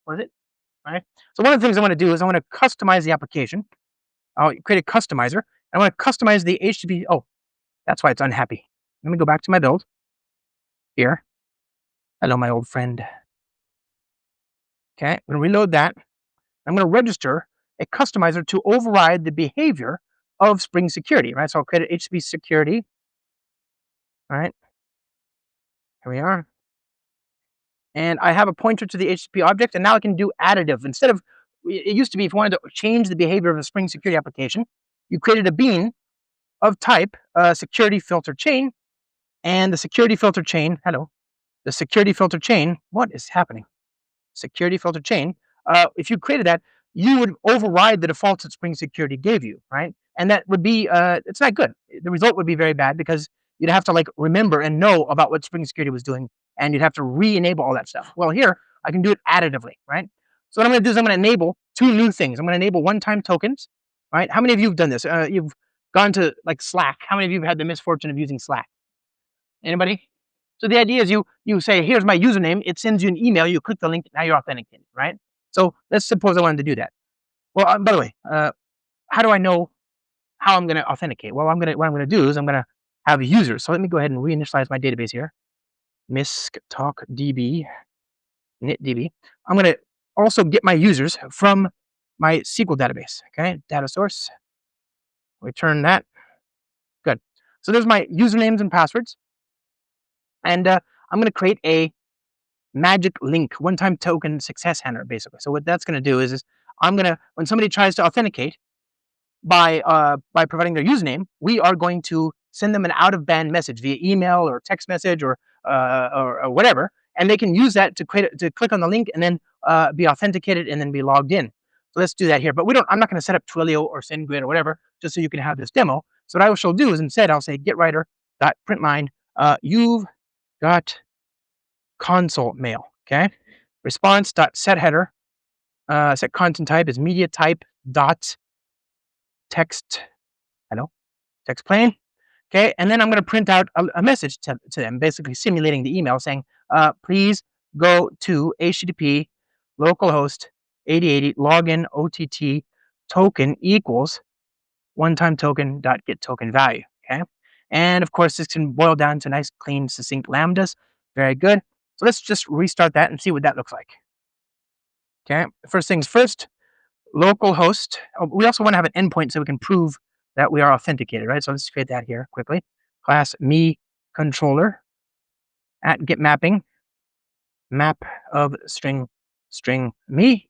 Was it? Right. So one of the things I want to do is I want to customize the application. I'll create a customizer. I want to customize the HTTP. Oh, that's why it's unhappy. Let me go back to my build. Here. Hello, my old friend. Okay, I'm going to reload that. I'm going to register a customizer to override the behavior of Spring Security, right? So I'll create an HTTP security. All right. Here we are. And I have a pointer to the HTTP object, and now I can do additive. Instead of, it used to be if you wanted to change the behavior of a Spring Security application, you created a bean of type security filter chain, and the security filter chain, the security filter chain, what is happening? Security filter chain, if you created that, you would override the defaults that Spring Security gave you, right? And that would be, it's not good. The result would be very bad because you'd have to like remember and know about what Spring Security was doing, and you'd have to re-enable all that stuff. Well, here, I can do it additively, right? So what I'm going to do is I'm going to enable 2 new things. I'm going to enable one-time tokens, right? How many of you have done this? You've gone to like Slack. How many of you have had the misfortune of using Slack? Anybody? So the idea is you say, here's my username. It sends you an email. You click the link. Now you're authenticated, right? So let's suppose I wanted to do that. Well, by the way, how do I know how I'm going to authenticate? Well, what I'm going to do is I'm going to have users. So let me go ahead and reinitialize my database here. MISC talk DB, knitDB. I'm going to also get my users from my SQL database. Okay, data source. Return that. Good. So there's my usernames and passwords. And I'm going to create a magic link, one-time token success handler, basically. So what that's going to do is I'm going to, when somebody tries to authenticate by providing their username, we are going to send them an out-of-band message via email or text message or whatever, and they can use that to click on the link and then be authenticated and then be logged in. So let's do that here. But I'm not going to set up Twilio or SendGrid or whatever, just so you can have this demo. So what I shall do is instead I'll say getWriter.println, you've got console mail. Okay, response.setHeader, set content type is media type dot text. Text plain. Okay, and then I'm going to print out a message to them, basically simulating the email saying, please go to HTTP localhost 8080 login OTT token equals one-time token dot get token value. Okay, and of course this can boil down to nice, clean, succinct lambdas. Very good. So let's just restart that and see what that looks like. Okay, first things first, localhost. We also want to have an endpoint so we can prove that we are authenticated, right? So let's create that here quickly. Class me controller at get mapping map of string me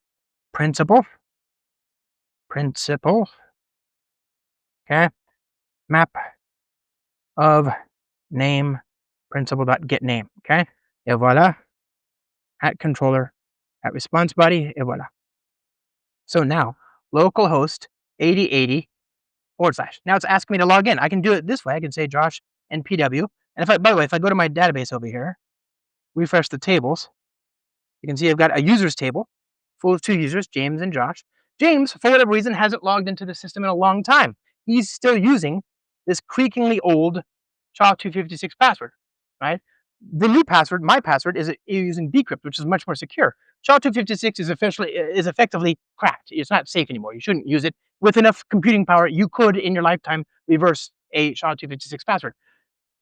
principal. Okay, map of name principal dot get name. Okay, et voila. At controller at response body, et voila. So now localhost 8080 /. Now it's asking me to log in. I can do it this way. I can say Josh and PW. And by the way, if I go to my database over here, refresh the tables, you can see I've got a users table full of 2 users, James and Josh. James, for whatever reason, hasn't logged into the system in a long time. He's still using this creakingly old SHA-256 password, right? The new password, my password, is using bcrypt, which is much more secure. SHA-256 is effectively cracked. It's not safe anymore. You shouldn't use it. With enough computing power, you could, in your lifetime, reverse a SHA-256 password.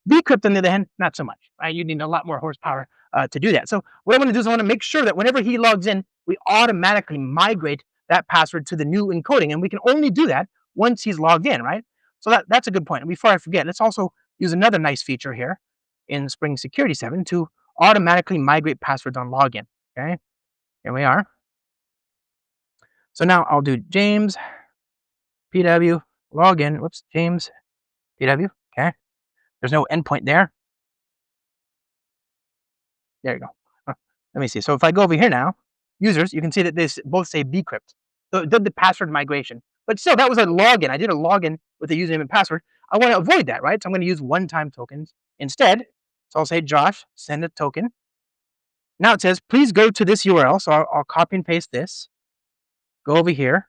Bcrypt, on the other hand, not so much, right? You need a lot more horsepower to do that. So what I want to do is I want to make sure that whenever he logs in, we automatically migrate that password to the new encoding. And we can only do that once he's logged in, right? So that's a good point. And before I forget, let's also use another nice feature here in Spring Security 7 to automatically migrate passwords on login, okay? Here we are. So now I'll do James PW login. Whoops, James PW, okay? There's no endpoint there. There you go. Let me see. So if I go over here now, users, you can see that they both say bcrypt. So it did the password migration. But still, that was a login. I did a login with the username and password. I want to avoid that, right? So I'm going to use one-time tokens instead. So I'll say, Josh, send a token. Now it says, please go to this URL. So I'll copy and paste this. Go over here.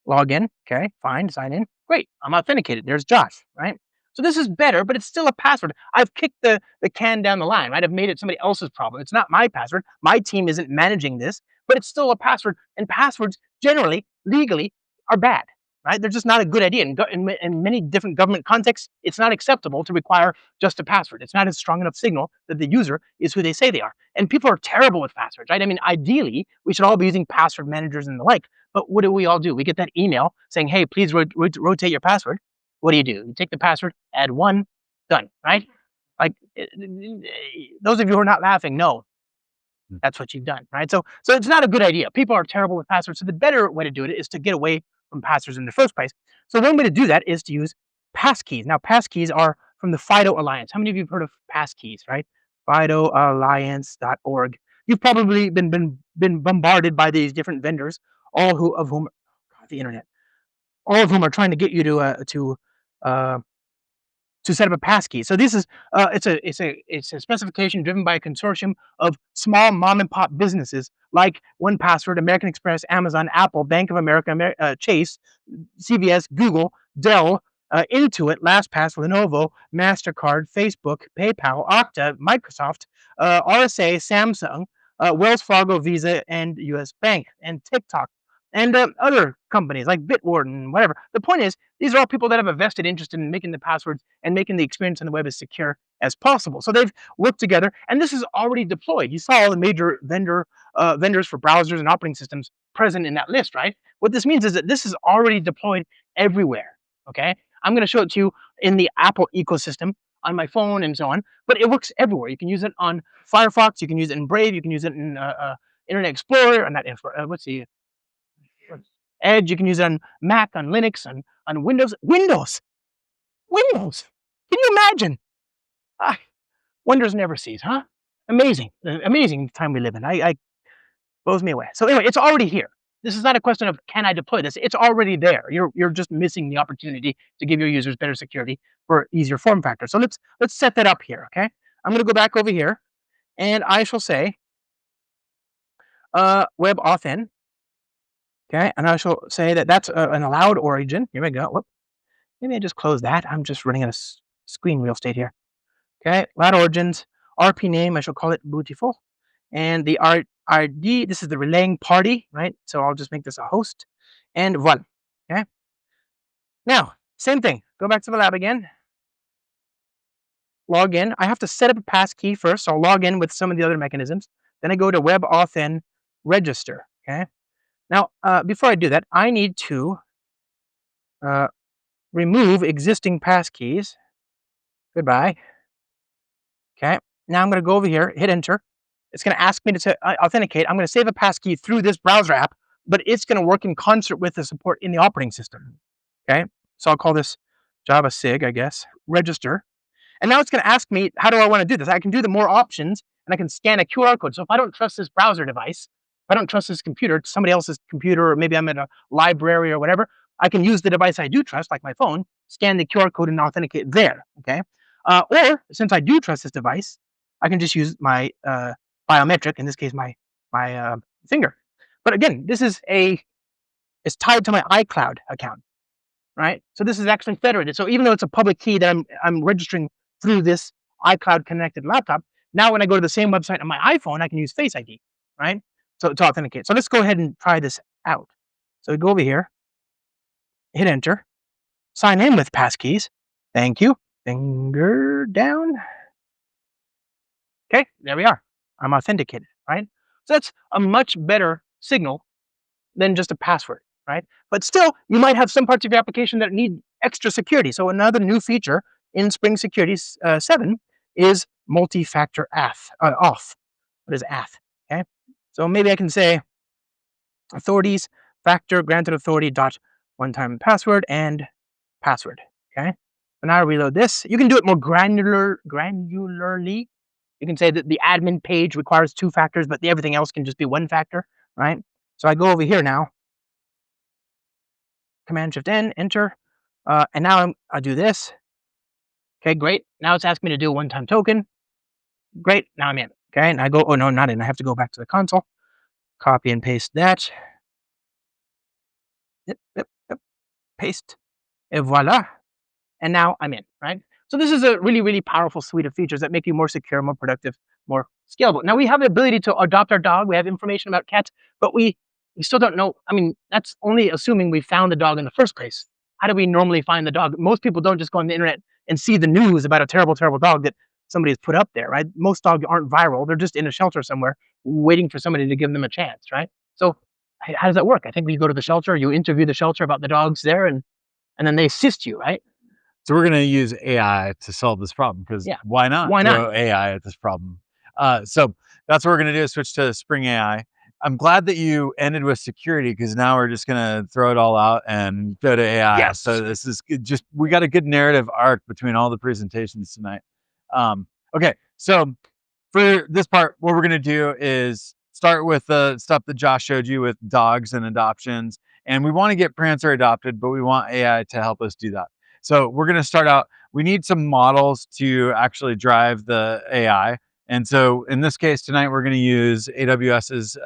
Log in. Okay, fine. Sign in. Great. I'm authenticated. There's Josh, right? So this is better, but it's still a password. I've kicked the can down the line, right? I've made it somebody else's problem. It's not my password. My team isn't managing this, but it's still a password. And passwords generally, legally, are bad, right? They're just not a good idea. In many different government contexts, it's not acceptable to require just a password. It's not a strong enough signal that the user is who they say they are. And people are terrible with passwords, right? I mean, ideally, we should all be using password managers and the like. But what do we all do? We get that email saying, hey, please rotate your password. What do? You take the password, add 1, done, right? Like, those of you who are not laughing, no, that's what you've done, right? So it's not a good idea. People are terrible with passwords. So the better way to do it is to get away from passwords in the first place. So one way to do that is to use passkeys. Now, passkeys are from the FIDO Alliance. How many of you have heard of passkeys, right? FIDOalliance.org. You've probably been bombarded by these different vendors, all of whom are trying to get you to set up a passkey. So this is it's a specification driven by a consortium of small mom and pop businesses like 1Password, American Express, Amazon, Apple, Bank of America, Chase, CVS, Google, Dell, Intuit, LastPass, Lenovo, MasterCard, Facebook, PayPal, Okta, Microsoft, RSA, Samsung, Wells Fargo, Visa, and US Bank, and TikTok, and other companies like Bitwarden, whatever. The point is, these are all people that have a vested interest in making the passwords and making the experience on the web as secure as possible. So they've worked together, and this is already deployed. You saw all the major vendors for browsers and operating systems present in that list, right? What this means is that this is already deployed everywhere, okay? I'm going to show it to you in the Apple ecosystem on my phone and so on, but it works everywhere. You can use it on Firefox, you can use it in Brave, you can use it in Internet Explorer, or not Explorer, Edge, you can use it on Mac, on Linux, on Windows. Windows! Can you imagine? Wonders never cease, huh? Amazing. Amazing time we live in. I blows me away. So anyway, it's already here. This is not a question of can I deploy this? It's already there. You're just missing the opportunity to give your users better security for easier form factor. So let's set that up here, okay? I'm going to go back over here, and I shall say WebAuthn. Okay, and I shall say that that's an allowed origin. Here we go. Whoop. Maybe I just close that. I'm just running out of screen real estate here. Okay, allowed origins. RP name, I shall call it Bootiful. And the RD, this is the relaying party, right? So I'll just make this a host. And voila. Okay. Now, same thing. Go back to the lab again. Log in. I have to set up a passkey first. So I'll log in with some of the other mechanisms. Then I go to WebAuthn register. Okay. Now, before I do that, I need to remove existing passkeys. Goodbye. Okay. Now I'm going to go over here, hit enter. It's going to ask me to authenticate. I'm going to save a passkey through this browser app, but it's going to work in concert with the support in the operating system. Okay. So I'll call this JavaSIG, I guess, register. And now it's going to ask me, how do I want to do this? I can do the more options, and I can scan a QR code. So if I don't trust this browser device, if I don't trust this computer, somebody else's computer, or maybe I'm at a library or whatever, I can use the device I do trust, like my phone, scan the QR code and authenticate there, okay? Or, since I do trust this device, I can just use my biometric, in this case, my finger. But again, this is it's tied to my iCloud account, right? So this is actually federated. So even though it's a public key that I'm registering through this iCloud connected laptop, now when I go to the same website on my iPhone, I can use Face ID, right? So to authenticate. So let's go ahead and try this out. So we go over here, hit enter, sign in with passkeys. Thank you. Finger down. Okay, there we are. I'm authenticated, right? So that's a much better signal than just a password, right? But still, you might have some parts of your application that need extra security. So another new feature in Spring Security 7 is multi-factor auth. What is auth? Okay, so maybe I can say authorities factor granted authority dot one-time password and password. Okay, so now I reload this. You can do it more granularly. You can say that the admin page requires 2 factors, but everything else can just be 1 factor, right? So I go over here now. Command Shift N, enter, and now I do this. Okay, great. Now it's asking me to do a one-time token. Great. Now I'm in. Okay, and I go. Oh no, not in. I have to go back to the console. Copy and paste that. Yep. Paste. Et voila. And now I'm in, right? So this is a really, really powerful suite of features that make you more secure, more productive, more scalable. Now we have the ability to adopt our dog. We have information about cats, but we still don't know. I mean, that's only assuming we found the dog in the first place. How do we normally find the dog? Most people don't just go on the internet and see the news about a terrible, terrible dog that somebody has put up there, right? Most dogs aren't viral. They're just in a shelter somewhere waiting for somebody to give them a chance, right? So how does that work? I think you go to the shelter, you interview the shelter about the dogs there, and then they assist you, right? So we're going to use AI to solve this problem because why not? Why not? Throw AI at this problem. So that's what we're going to do is switch to Spring AI. I'm glad that you ended with security because now we're just going to throw it all out and go to AI. Yes. So this is just, we got a good narrative arc between all the presentations tonight. Okay, so for this part, what we're going to do is start with the stuff that Josh showed you with dogs and adoptions. And we want to get Prancer adopted, but we want AI to help us do that. So we're going to start out, we need some models to actually drive the AI. And so in this case tonight, we're going to use AWS's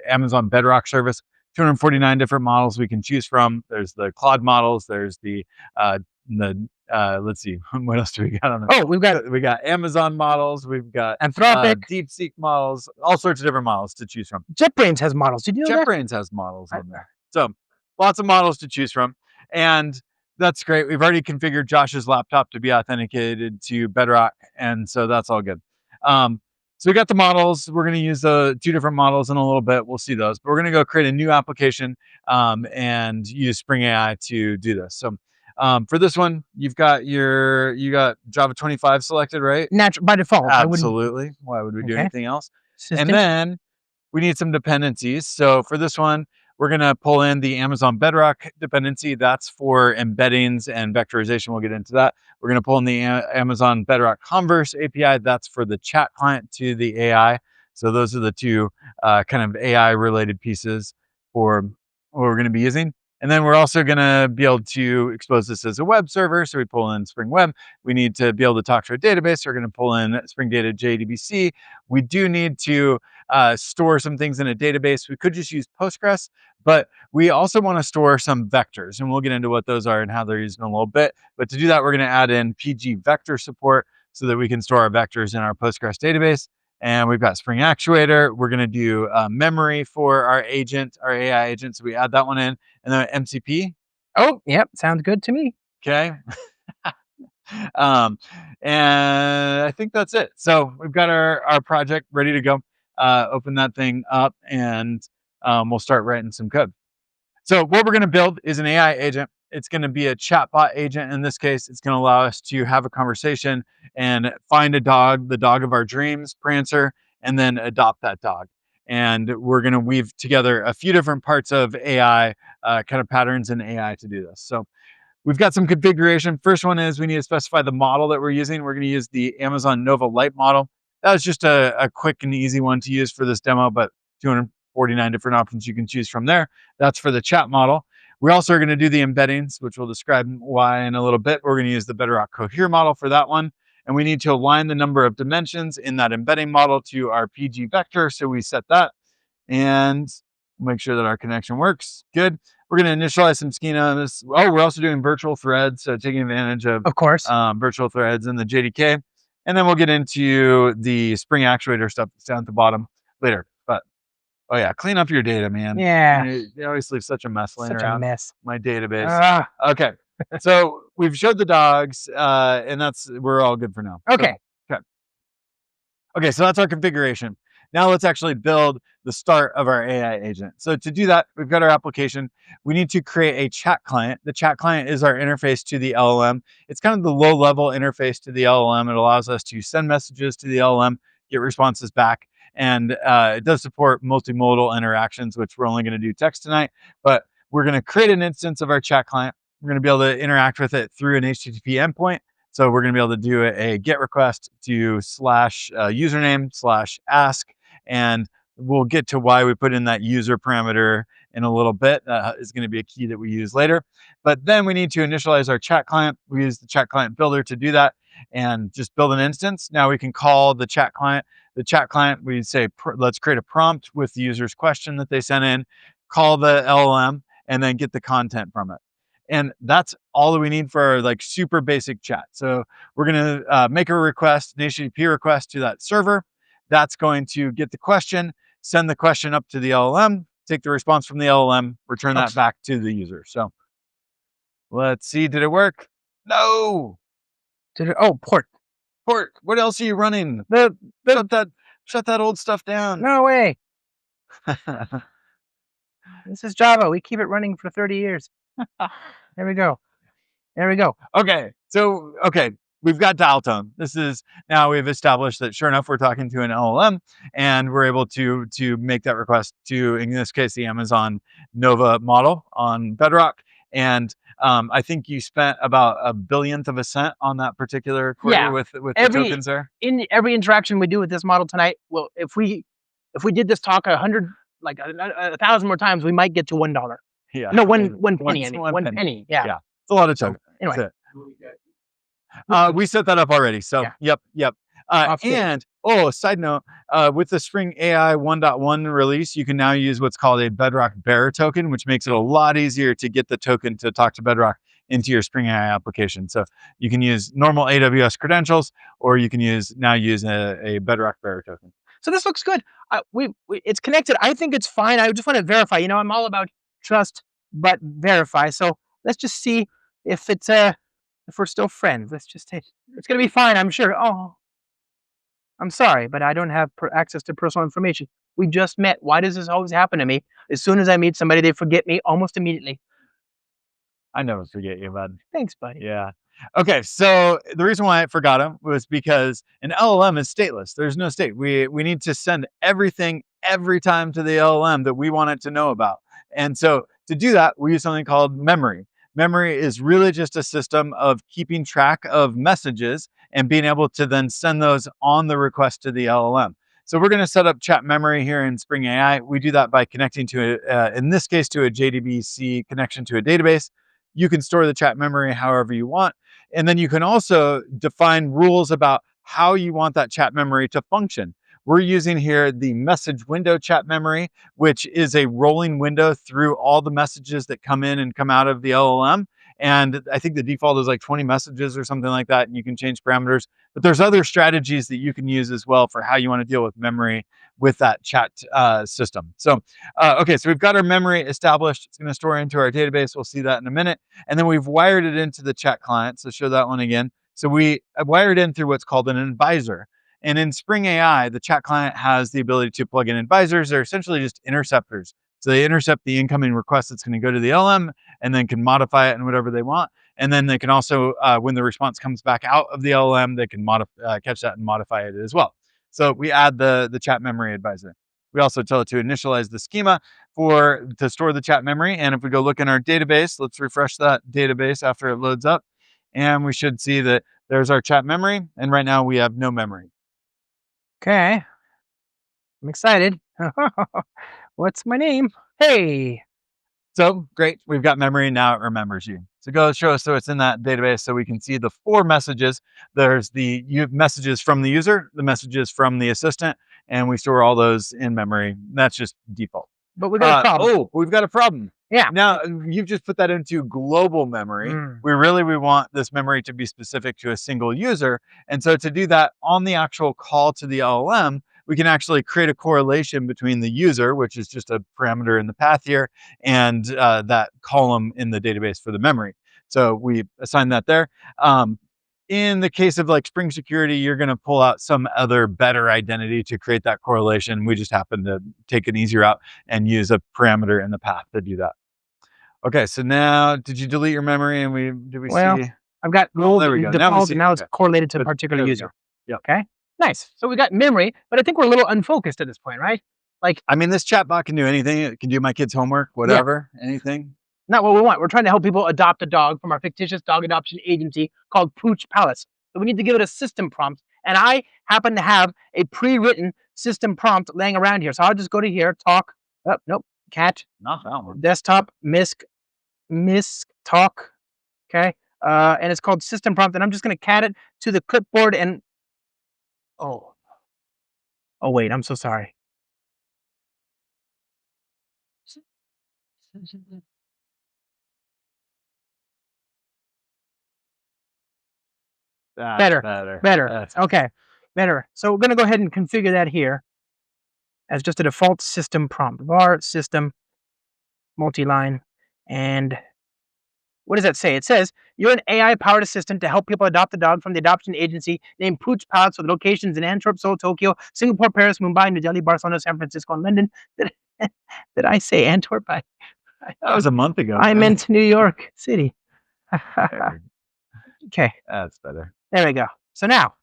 Amazon Bedrock service, 249 different models we can choose from. There's the Claude models, there's the let's see, what else do we got on there? Oh, we got Amazon models, we've got Anthropic, DeepSeek models, all sorts of different models to choose from. JetBrains has models. Did you know that? JetBrains has models on there. So lots of models to choose from. And that's great. We've already configured Josh's laptop to be authenticated to Bedrock. And so that's all good. So we got the models. We're going to use the 2 different models in a little bit. We'll see those. But we're going to go create a new application and use Spring AI to do this. So for this one, you got Java 25 selected, right? By default. Absolutely. Why would we do anything else? System. And then we need some dependencies. So for this one, we're going to pull in the Amazon Bedrock dependency. That's for embeddings and vectorization. We'll get into that. We're going to pull in the Amazon Bedrock Converse API. That's for the chat client to the AI. So those are the 2 kind of AI related pieces for what we're going to be using. And then we're also going to be able to expose this as a web server. So we pull in Spring Web. We need to be able to talk to a database. We're going to pull in Spring Data JDBC. We do need to store some things in a database. We could just use Postgres, but we also want to store some vectors, and we'll get into what those are and how they're used in a little bit. But to do that, we're going to add in PG vector support so that we can store our vectors in our Postgres database. And we've got Spring Actuator. We're going to do memory for our agent, our AI agent. So we add that one in, and then MCP. Oh, yep. Sounds good to me. Okay. And I think that's it. So we've got our project ready to go. Open that thing up and we'll start writing some code. So what we're going to build is an AI agent. It's going to be a chatbot agent. In this case, it's going to allow us to have a conversation and find a dog, the dog of our dreams, Prancer, and then adopt that dog. And we're going to weave together a few different parts of AI, kind of patterns in AI to do this. So we've got some configuration. First one is we need to specify the model that we're using. We're going to use the Amazon Nova Lite model. That was just a quick and easy one to use for this demo, but 249 different options you can choose from there. That's for the chat model. We also are going to do the embeddings, which we'll describe why in a little bit. We're going to use the Bedrock Cohere model for that one. And we need to align the number of dimensions in that embedding model to our PG vector. So we set that and make sure that our connection works. Good. We're going to initialize some schemas. Oh, we're also doing virtual threads. So taking advantage of course, virtual threads in the JDK. And then we'll get into the Spring Actuator stuff that's down at the bottom later. But oh yeah, clean up your data, man. Yeah. You always leave such a mess laying Such around. a mess. My database. Okay. So we've showed the dogs, and we're all good for now. Okay. Okay, so that's our configuration. Now let's actually build the start of our AI agent. So to do that, we've got our application. We need to create a chat client. The chat client is our interface to the LLM. It's kind of the low-level interface to the LLM. It allows us to send messages to the LLM, get responses back, and it does support multimodal interactions, which we're only going to do text tonight. But we're going to create an instance of our chat client. We're going to be able to interact with it through an HTTP endpoint. So we're going to be able to do a GET request to /username/ask, and we'll get to why we put in that user parameter in a little bit. Is going to be a key that we use later. But then we need to initialize our chat client. We use the chat client builder to do that and just build an instance. Now we can call the chat client. The chat client, we say, let's create a prompt with the user's question that they sent in, call the LLM, and then get the content from it. And that's all that we need for our like super basic chat. So we're going to make a request, an HTTP request to that server. That's going to get the question, send the question up to the LLM, take the response from the LLM, return that back to the user. So let's see, did it work? No. Port. What else are you running? Shut that old stuff down. No way. This is Java. We keep it running for 30 years. There we go. Okay. So, we've got dial tone. Now we've established that sure enough, we're talking to an LLM and we're able to make that request to, in this case, the Amazon Nova model on Bedrock. And I think you spent about a billionth of a cent on that particular query with the tokens there. In every interaction we do with this model tonight, well, if we did this talk 1,000 more times, we might get to $1. Yeah. No, one penny. One penny. Yeah. It's a lot of tokens. Anyway. We set that up already. So yeah. Yep. Side note, with the Spring AI 1.1 release, you can now use what's called a Bedrock Bearer token, which makes it a lot easier to get the token to talk to Bedrock into your Spring AI application. So you can use normal AWS credentials, or you can use a Bedrock Bearer token. So this looks good. It's connected. I think it's fine. I just want to verify. I'm all about trust, but verify. So let's just see if we're still friends. Let's just say it's going to be fine, I'm sure. Oh, I'm sorry, but I don't have access to personal information. We just met. Why does this always happen to me? As soon as I meet somebody, they forget me almost immediately. I never forget you, bud. Thanks, buddy. Yeah. Okay, so the reason why I forgot him was because an LLM is stateless. There's no state. We need to send everything every time to the LLM that we want it to know about. And so to do that, we use something called memory. Memory is really just a system of keeping track of messages and being able to then send those on the request to the LLM. So we're going to set up chat memory here in Spring AI. We do that by connecting to, in this case, to a JDBC connection to a database. You can store the chat memory however you want. And then you can also define rules about how you want that chat memory to function. We're using here the message window chat memory, which is a rolling window through all the messages that come in and come out of the LLM. And I think the default is like 20 messages or something like that. And you can change parameters, but there's other strategies that you can use as well for how you want to deal with memory with that chat system. So, so we've got our memory established. It's going to store into our database. We'll see that in a minute. And then we've wired it into the chat client. So show that one again. So we wired in through what's called an advisor. And in Spring AI, the chat client has the ability to plug in advisors. They're essentially just interceptors. So they intercept the incoming request that's going to go to the LM and then can modify it in whatever they want. And then they can also, when the response comes back out of the LM, they can catch that and modify it as well. So we add the chat memory advisor. We also tell it to initialize the schema to store the chat memory. And if we go look in our database, let's refresh that database after it loads up. And we should see that there's our chat memory. And right now we have no memory. Okay. I'm excited. What's my name? Hey. So great. We've got memory. Now it remembers you. So go show us so it's in that database so we can see the 4 messages. There's the messages from the user, the messages from the assistant, and we store all those in memory. That's just default. But we got a problem. Oh, we've got a problem. Yeah. Now you've just put that into global memory. We want this memory to be specific to a single user. And so to do that on the actual call to the LLM, we can actually create a correlation between the user, which is just a parameter in the path here, and that column in the database for the memory. So we assign that there. In the case of like Spring Security, you're going to pull out some other better identity to create that correlation. We just happen to take an easier route and use a parameter in the path to do that. Okay, so now, did you delete your memory and did we Well, see? I've got Oh, there we go. Now we default, see. and now it's Okay. correlated to a Good. particular There we user. go. Yep. Okay, nice. So we got memory, but I think we're a little unfocused at this point, right? Like, I mean, this chatbot can do anything. It can do my kids' homework, whatever, anything. not what we want. We're trying to help people adopt a dog from our fictitious dog adoption agency called Pooch Palace. So we need to give it a system prompt. And I happen to have a pre-written system prompt laying around here. So I'll just go to here, talk. Oh, nope. Cat, Not that one. desktop, misc, talk. Okay. And it's called system prompt. And I'm just going to cat it to the clipboard and, oh, wait, I'm so sorry. That's Better. That's Okay, better. So we're going to go ahead and configure that here as just a default system prompt. Var system multi-line. And what does that say? It says, you're an AI-powered assistant to help people adopt a dog from the adoption agency named Pooch Palace with locations in Antwerp, Seoul, Tokyo, Singapore, Paris, Mumbai, New Delhi, Barcelona, San Francisco, and London. Did I say Antwerp? that was a month ago. I man. meant New York City. Okay. That's better. There we go. So now,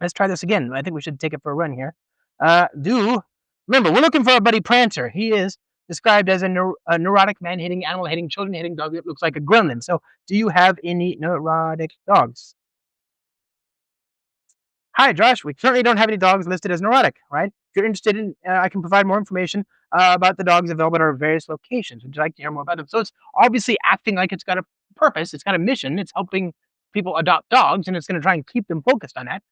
let's try this again. I think we should take it for a run here. Remember, we're looking for our buddy Prancer. He is described as a neurotic man-hating, animal-hating, children-hating dog that looks like a gremlin. So, do you have any neurotic dogs? Hi, Josh. We currently don't have any dogs listed as neurotic, right? If you're interested in, I can provide more information about the dogs available at our various locations. Would you like to hear more about them? So, it's obviously acting like it's got a purpose. It's got a mission. It's helping people adopt dogs, and it's going to try and keep them focused on that.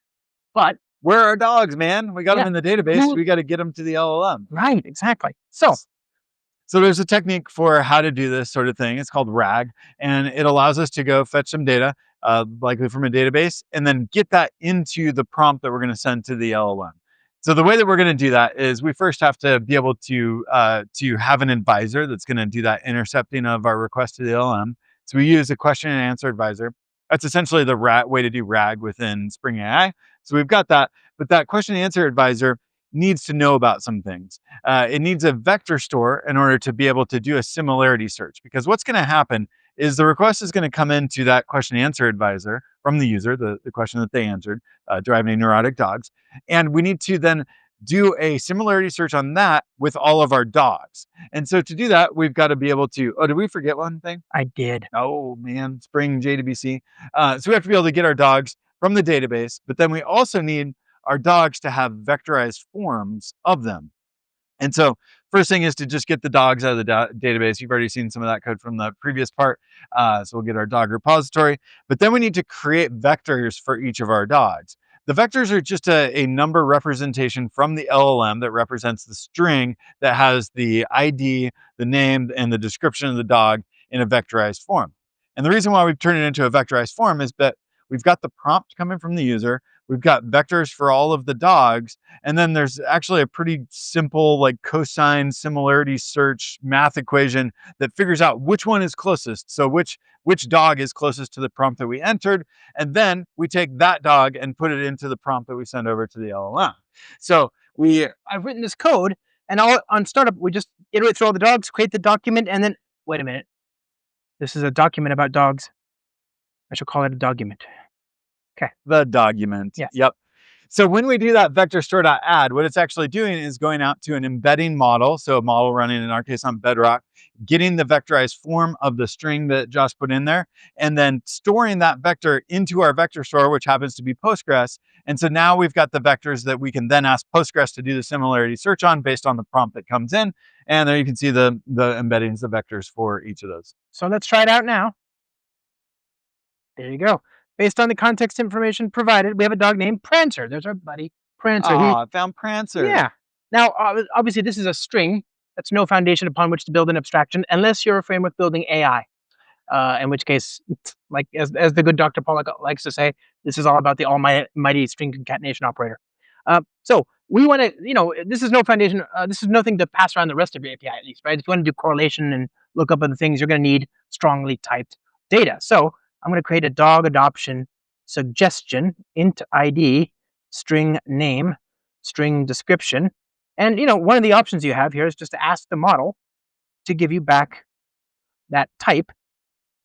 But where are dogs, man? We got Yeah. them in the database. We got to get them to the LLM. right, exactly. So there's a technique for how to do this sort of thing. It's called RAG, and it allows us to go fetch some data, likely from a database, and then get that into the prompt that we're going to send to the LLM. So the way that we're going to do that is we first have to be able to have an advisor that's going to do that intercepting of our request to the LLM. So we use a question and answer advisor. That's essentially the way to do RAG within Spring AI. So we've got that, but that question and answer advisor needs to know about some things. It needs a vector store in order to be able to do a similarity search, because what's going to happen is the request is going to come into that question and answer advisor from the user, the question that they answered, driving neurotic dogs. And we need to then do a similarity search on that with all of our dogs. And so to do that, we've got to be able to, did we forget one thing? I did. Oh man, Spring JWC. So we have to be able to get our dogs from the database, but then we also need our dogs to have vectorized forms of them. And so first thing is to just get the dogs out of the database. You've already seen some of that code from the previous part. So we'll get our dog repository, but then we need to create vectors for each of our dogs. The vectors are just a number representation from the LLM that represents the string that has the ID, the name, and the description of the dog in a vectorized form. And the reason why we've turned it into a vectorized form is that we've got the prompt coming from the user, we've got vectors for all of the dogs, and then there's actually a pretty simple like cosine similarity search math equation that figures out which one is closest. So which dog is closest to the prompt that we entered, and then we take that dog and put it into the prompt that we send over to the LLM. So I've written this code, and on startup, we just iterate through all the dogs, create the document, and then, wait a minute. This is a document about dogs. I should call it a document. Okay. The document. Yes. Yep. So when we do that vector store.add, what it's actually doing is going out to an embedding model. So a model running in our case on Bedrock, getting the vectorized form of the string that Josh put in there, and then storing that vector into our vector store, which happens to be Postgres. And so now we've got the vectors that we can then ask Postgres to do the similarity search on based on the prompt that comes in. And there you can see the embeddings, the vectors for each of those. So let's try it out now. There you go. Based on the context information provided, we have a dog named Prancer. There's our buddy Prancer. I found Prancer. Yeah. Now, obviously, this is a string. That's no foundation upon which to build an abstraction, unless you're a framework building AI. In which case, like as the good Dr. Pollock likes to say, this is all about the almighty string concatenation operator. So we want to, this is no foundation. This is nothing to pass around the rest of your API, at least, right? If you want to do correlation and look up other things, you're going to need strongly typed data. So I'm going to create a dog adoption suggestion, int ID, string name, string description. And, one of the options you have here is just to ask the model to give you back that type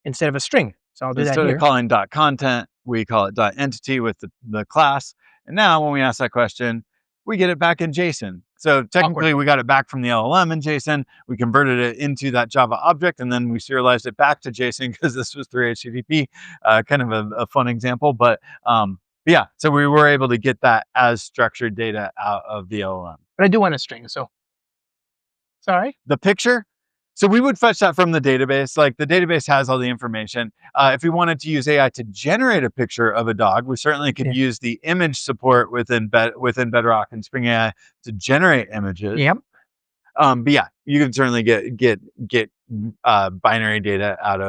instead of a string. So I'll do that Instead here. of calling .content, we call it .entity with the class. And now when we ask that question, we get it back in JSON. So technically we got it back from the LLM in JSON. We converted it into that Java object, and then we serialized it back to JSON because this was through HTTP. Kind of a fun example, but yeah, so we were able to get that as structured data out of the LLM. But I do want a string, so sorry. The picture, so we would fetch that from the database. Like the database has all the information. If we wanted to use AI to generate a picture of a dog, we certainly could use the image support within Bedrock and Spring AI to generate images. Yep. But yeah, you can certainly get binary data out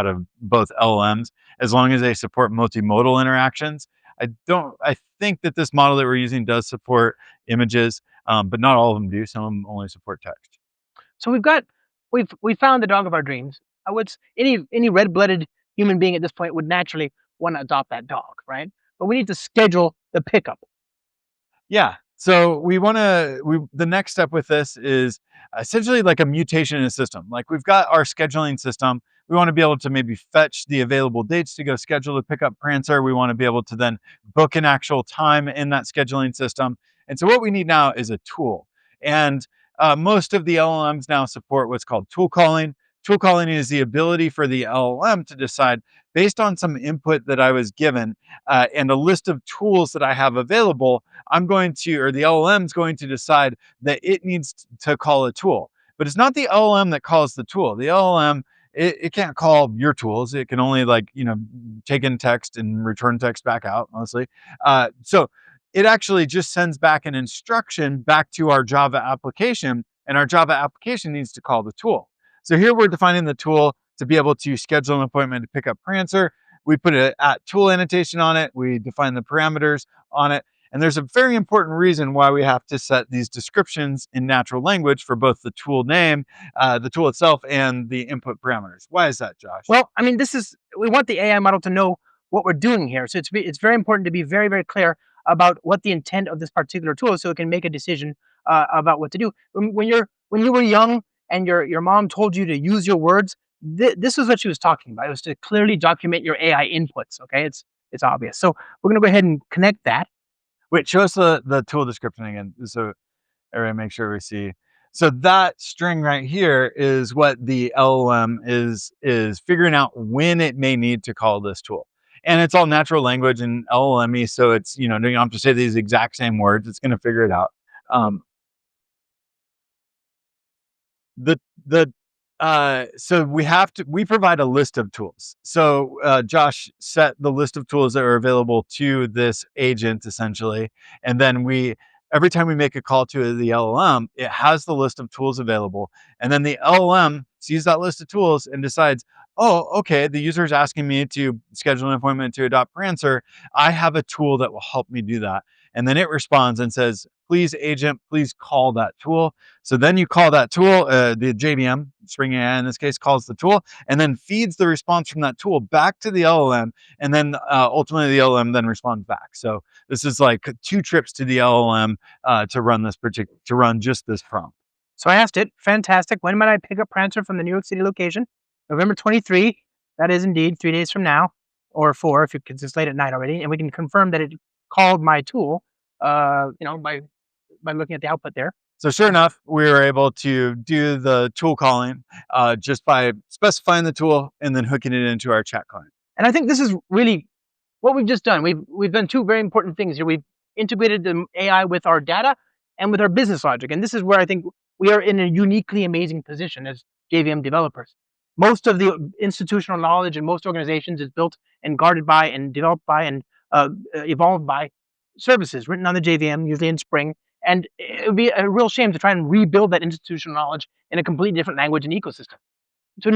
of both LLMs as long as they support multimodal interactions. I think that this model that we're using does support images, but not all of them do. Some of them only support text. So we've found the dog of our dreams. Any red-blooded human being at this point would naturally want to adopt that dog, right? But we need to schedule the pickup. Yeah. So the next step with this is essentially like a mutation in the system. Like we've got our scheduling system. We want to be able to maybe fetch the available dates to go schedule the pickup Prancer. We want to be able to then book an actual time in that scheduling system. And so what we need now is a tool. And most of the LLMs now support what's called tool calling. Tool calling is the ability for the LLM to decide based on some input that I was given and a list of tools that I have available, the LLM is going to decide that it needs to call a tool. But it's not the LLM that calls the tool. The LLM, it can't call your tools. It can only take in text and return text back out mostly. So it actually just sends back an instruction back to our Java application, and our Java application needs to call the tool. So here we're defining the tool to be able to schedule an appointment to pick up Prancer. We put an @tool annotation on it. We define the parameters on it. And there's a very important reason why we have to set these descriptions in natural language for both the tool name, the tool itself, and the input parameters. Why is that, Josh? Well, I mean, we want the AI model to know what we're doing here. So it's very important to be very, very clear about what the intent of this particular tool is so it can make a decision about what to do. When you were young and your mom told you to use your words, this is what she was talking about. It was to clearly document your AI inputs, okay? It's obvious. So we're going to go ahead and connect that. Wait, show us the tool description again, so everybody make sure we see. So that string right here is what the LLM is figuring out when it may need to call this tool. And it's all natural language and LLM-y, so it's, you don't have to say these exact same words. It's going to figure it out. So we provide a list of tools. So Josh set the list of tools that are available to this agent essentially. And then every time we make a call to the LLM, it has the list of tools available. And then the LLM sees that list of tools and decides, oh, okay, the user is asking me to schedule an appointment to adopt Prancer. I have a tool that will help me do that. And then it responds and says, please, agent, please call that tool. So then you call that tool, the JVM, Spring AI in this case, calls the tool, and then feeds the response from that tool back to the LLM. And then ultimately the LLM then responds back. So this is like 2 trips to the LLM to run just this prompt. So I asked it, fantastic. When might I pick up Prancer from the New York City location? November 23. That is indeed 3 days from now, or 4 because it's late at night already. And we can confirm that it called my tool, by looking at the output there. So sure enough, we were able to do the tool calling just by specifying the tool and then hooking it into our chat client. And I think this is really what we've just done. We've done 2 very important things here. We've integrated the AI with our data and with our business logic. And this is where I think we are in a uniquely amazing position as JVM developers. Most of the institutional knowledge in most organizations is built and guarded by and developed by and evolved by services written on the JVM, usually in Spring. And it would be a real shame to try and rebuild that institutional knowledge in a completely different language and ecosystem. To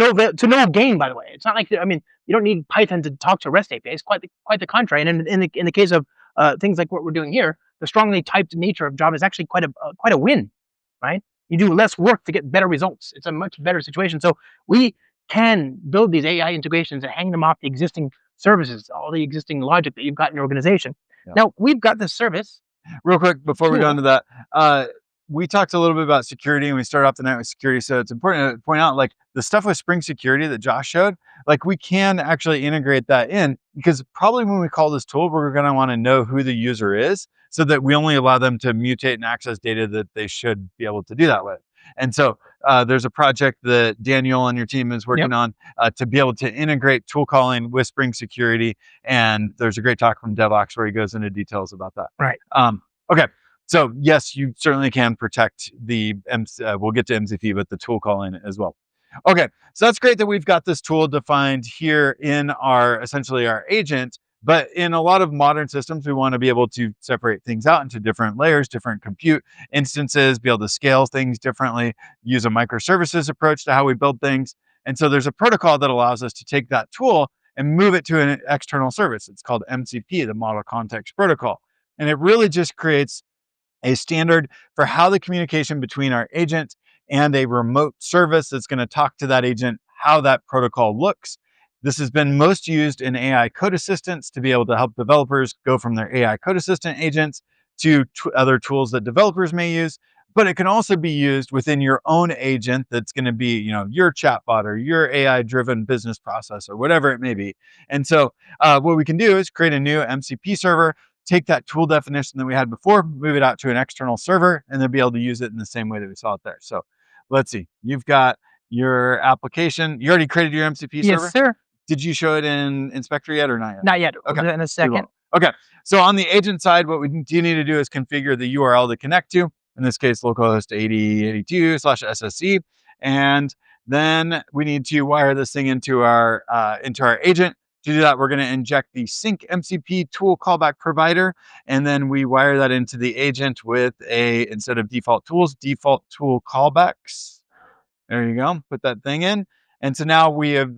no gain, by the way. It's not like, you don't need Python to talk to REST APIs. Quite the contrary. And in the case of things like what we're doing here, the strongly typed nature of Java is actually quite a win, right? You do less work to get better results. It's a much better situation. So we can build these AI integrations and hang them off the existing services, all the existing logic that you've got in your organization. Yeah. Now, we've got this service. Real quick, before we go Cool. into that, we talked a little bit about security, and we started off the night with security. So it's important to point out, like, the stuff with Spring Security that Josh showed, like, we can actually integrate that in, because probably when we call this tool, we're going to want to know who the user is, so that we only allow them to mutate and access data that they should be able to do that with. And so there's a project that Daniel and your team is working on to be able to integrate tool calling with Spring Security. And there's a great talk from DevOps where he goes into details about that. Right. Okay. So yes, you certainly can protect the, we'll get to MCP, but the tool calling as well. Okay. So that's great that we've got this tool defined here in our, essentially our agent. But in a lot of modern systems, we want to be able to separate things out into different layers, different compute instances, be able to scale things differently, use a microservices approach to how we build things. And so there's a protocol that allows us to take that tool and move it to an external service. It's called MCP, the Model Context Protocol. And it really just creates a standard for how the communication between our agent and a remote service that's going to talk to that agent, how that protocol looks. This has been most used in AI code assistants to be able to help developers go from their AI code assistant agents to other tools that developers may use. But it can also be used within your own agent that's going to be, you know, your chatbot or your AI-driven business process or whatever it may be. And so what we can do is create a new MCP server, take that tool definition that we had before, move it out to an external server, and then be able to use it in the same way that we saw it there. So let's see. You've got your application. You already created your MCP server? Yes, sir. Did you show it in Inspector yet or not yet? Not yet. We'll Okay. do that in a second. Okay. So on the agent side, what we do need to do is configure the URL to connect to. In this case, localhost 8082/SSE. And then we need to wire this thing into our agent. To do that, we're going to inject the sync MCP tool callback provider, and then we wire that into the agent with instead of default tools, default tool callbacks. There you go. Put that thing in. And so now we have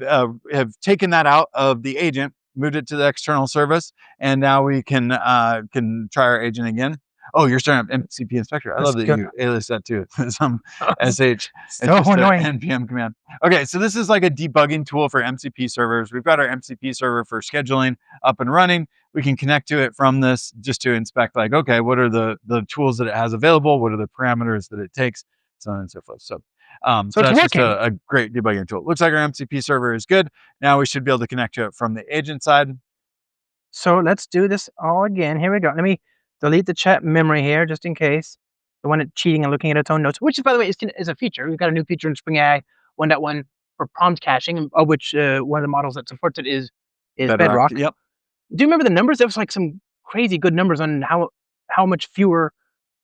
taken that out of the agent, moved it to the external service, and now we can try our agent again. Oh, you're starting up MCP Inspector. I love that you alias that too. Some SH. So annoying. NPM command. Okay, so this is like a debugging tool for MCP servers. We've got our MCP server for scheduling up and running. We can connect to it from this just to inspect, like, okay, what are the tools that it has available? What are the parameters that it takes? So on and so forth. So that's just a great debugging tool. Looks like our MCP server is good. Now we should be able to connect to it from the agent side. So let's do this all again. Here we go. Let me delete the chat memory here just in case. The one that's cheating and looking at its own notes, which, by the way, is a feature. We've got a new feature in Spring AI 1.1 for prompt caching, of which one of the models that supports it is Bedrock. Yep. Do you remember the numbers? There was like some crazy good numbers on how much fewer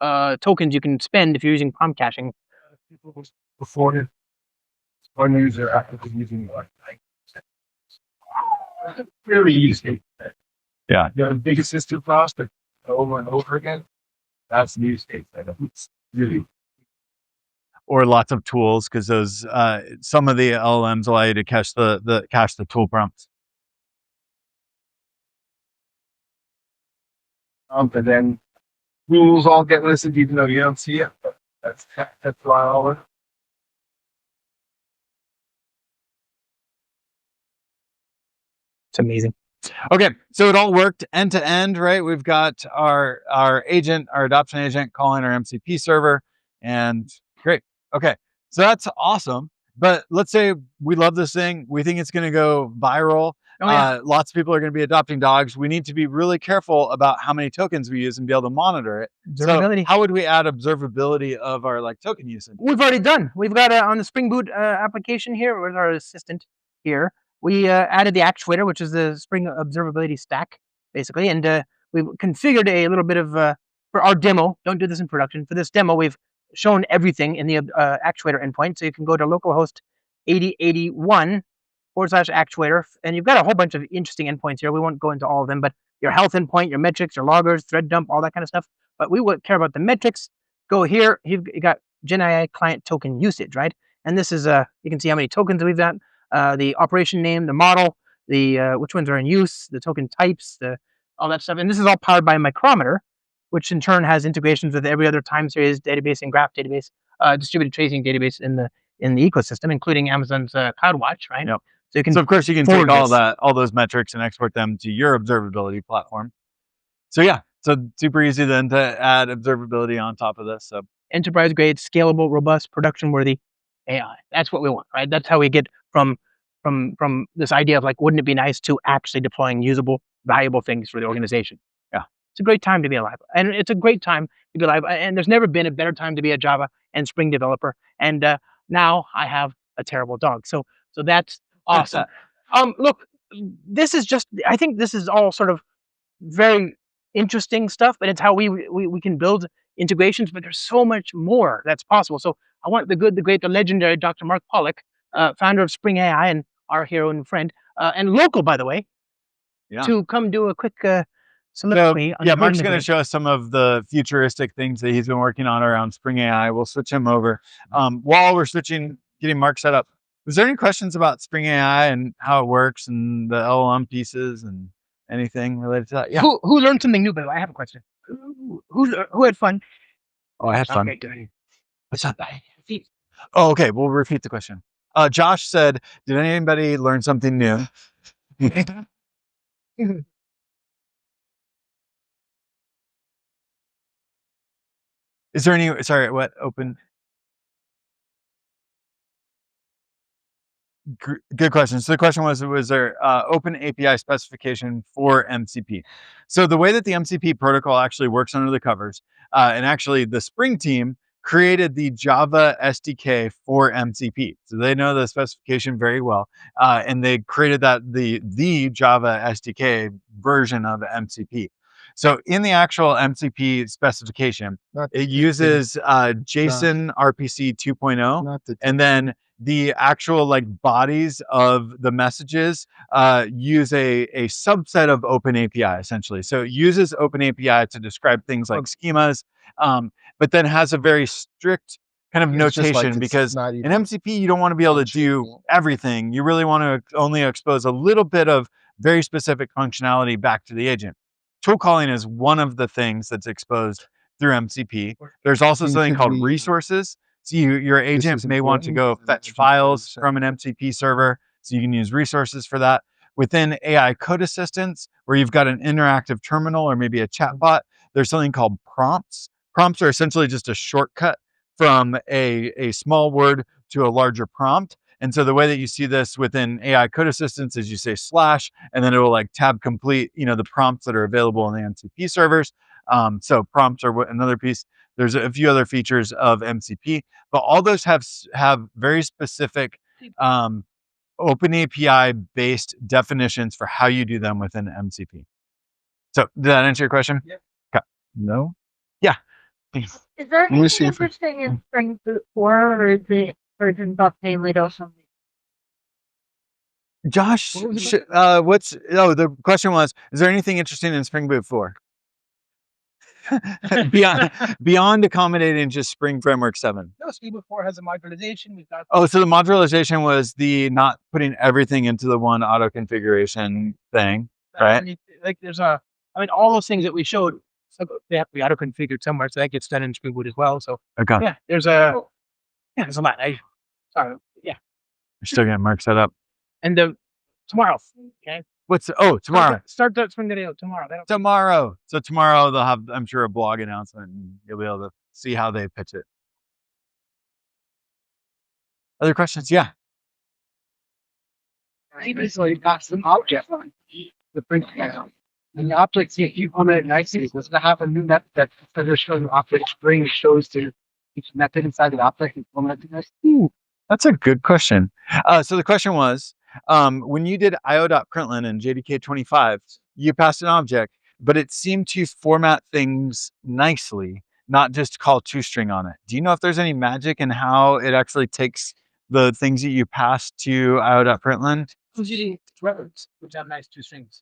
tokens you can spend if you're using prompt caching. Before one user actively using like really easy. Yeah. You have a big assistant process over and over again. That's the use case. It's really. Or lots of tools, because those some of the LLMs allow you to cache the tool prompts. But then rules all get listed even though you don't see it. But that's why all. It's amazing. Okay, so it all worked end to end, right? We've got our agent, our adoption agent calling our MCP server, and great. Okay, so that's awesome. But let's say we love this thing. We think it's going to go viral. Oh, yeah. Lots of people are going to be adopting dogs. We need to be really careful about how many tokens we use and be able to monitor it. Observability. So how would we add observability of our token usage? We've already done. We've got on the Spring Boot application here with our assistant here. We added the actuator, which is the Spring observability stack, basically, and we've configured a little bit of for our demo. Don't do this in production. For this demo, we've shown everything in the actuator endpoint. So you can go to localhost 8081/actuator, and you've got a whole bunch of interesting endpoints here. We won't go into all of them, but your health endpoint, your metrics, your loggers, thread dump, all that kind of stuff. But we would care about the metrics. Go here. You got GenAI client token usage, right? And this is you can see how many tokens we've got. The operation name, the model, the which ones are in use, the token types, all that stuff. And this is all powered by Micrometer, which in turn has integrations with every other time series database and graph database, distributed tracing database in in the ecosystem, including Amazon's CloudWatch, right? Yep. So you can So of course you can forward take this. all those metrics and export them to your observability platform. So yeah, so super easy then to add observability on top of this. So enterprise grade, scalable, robust, production worthy AI. That's what we want, right? That's how we get from this idea of like, wouldn't it be nice to actually deploying usable, valuable things for the organization? Yeah. It's a great time to be alive. And it's a great time to be alive. And there's never been a better time to be a Java and Spring developer. And now I have a terrible dog. So that's awesome. Look, this is just, I think this is all sort of very interesting stuff, but it's how we can build integrations, but there's so much more that's possible. So I want the good, the great, the legendary Dr. Mark Pollock, founder of Spring AI and our hero and friend, and local, by the way, to come do a quick soliloquy. So, Mark's going to show us some of the futuristic things that he's been working on around Spring AI. We'll switch him over. While we're getting Mark set up, was there any questions about Spring AI and how it works and the LLM pieces and anything related to that? Yeah. Who learned something new? By the way, I have a question. Who had fun? Oh, I had fun. Okay, good. What's up? Oh, okay. We'll repeat the question. Josh said, "Did anybody learn something new?" Is there any? Sorry, what open? Good question. So the question was there open API specification for MCP? So the way that the MCP protocol actually works under the covers, and actually the Spring team created the Java SDK for MCP. So they know the specification very well, and they created the Java SDK version of MCP. So in the actual MCP specification, it uses JSON RPC 2.0, and then the actual like bodies of the messages use a subset of Open API essentially. So it uses Open API to describe things like schemas, but then has a very strict kind of notation because in MCP you don't want to be able to do everything. You really want to only expose a little bit of very specific functionality back to the agent. Tool calling is one of the things that's exposed through MCP. There's also something called resources. So your agent may want to go fetch files from an MCP server, so you can use resources for that. Within AI Code Assistance, where you've got an interactive terminal or maybe a chatbot, there's something called prompts. Prompts are essentially just a shortcut from a small word to a larger prompt. And so the way that you see this within AI Code Assistance is you say / and then it will like tab complete, the prompts that are available in the MCP servers. So prompts are another piece. There's a few other features of MCP, but all those have very specific Open API based definitions for how you do them within MCP. So did that answer your question? Yep. Okay. No? Yeah. Is there anything interesting in Spring Boot 4 or is it version mainly or something? Josh, the question was, is there anything interesting in Spring Boot 4? beyond accommodating just Spring Framework 7. No, Spring Boot 4 has a modularization. We've got so the modularization was the not putting everything into the one auto configuration thing, right? Like there's all those things that we showed, so they have to be auto configured somewhere, so that gets done in Spring Boot as well. So okay. Yeah, there's a lot. Sorry. Yeah. We're still getting Mark set up. And tomorrow. Okay. Tomorrow. Start that Spring video tomorrow. Tomorrow. So tomorrow they'll have, I'm sure, a blog announcement and you'll be able to see how they pitch it. Other questions? Yeah. So you've got some object. The print now. And the object, if you implement it nicely, does it have a new method that instead of showing the object Spring shows to each method inside the object and implement it? Ooh, that's a good question. So the question was, when you did io.println in JDK 25, you passed an object, but it seemed to format things nicely, not just call toString on it. Do you know if there's any magic in how it actually takes the things that you pass to io.println? Who's using records, which have nice toStrings?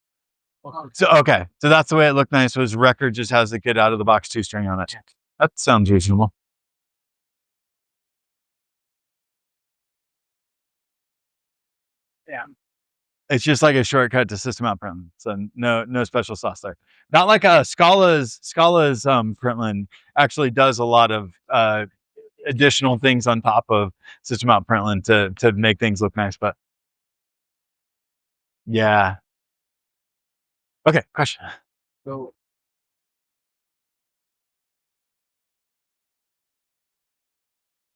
So that's the way it looked nice, was record just has the get out of the box toString on it. That sounds reasonable. Yeah. It's just like a shortcut to system out println. So no special sauce there. Not like Scala's println actually does a lot of additional things on top of system out println to make things look nice. But yeah. Okay, question. So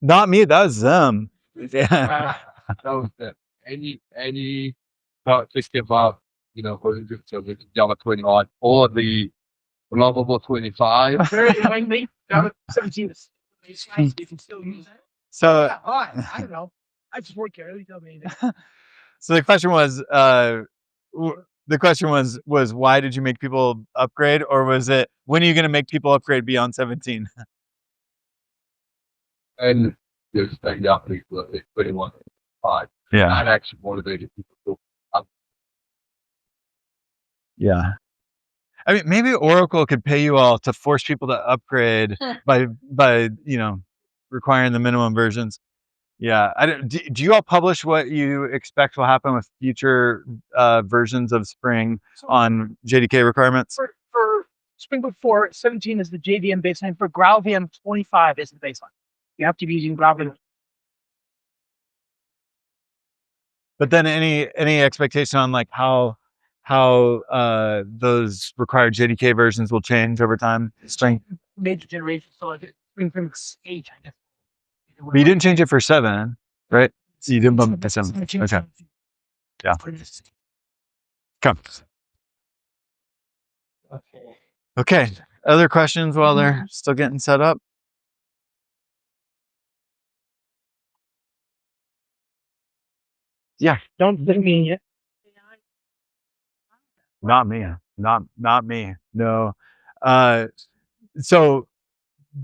Not me, that was them. Yeah. so any thought just about for instance with Java 21 or the lovable 25? Very likely. Java 17 is nice. You can still use it. So Yeah, I don't know. I just work here. You tell me anything. so the question was why did you make people upgrade, or was it when are you going to make people upgrade beyond 17? And there's the update 21 5. Yeah. That actually motivated people to Yeah. I mean, maybe Oracle could pay you all to force people to upgrade by requiring the minimum versions. Yeah. Do you all publish what you expect will happen with future versions of Spring on JDK requirements? For Spring Boot 4, 17 is the JVM baseline. For GraalVM 25 is the baseline. You have to be using GraalVM. But then any expectation on like how those required JDK versions will change over time? Spring Major generation. So like Spring 8, I guess. But you didn't change it for 7, right? So you didn't bump it to 7. Okay. Yeah. Come. Okay. Other questions while they're still getting set up? Yeah. Don't blame me yet. Not me. Not me. No. So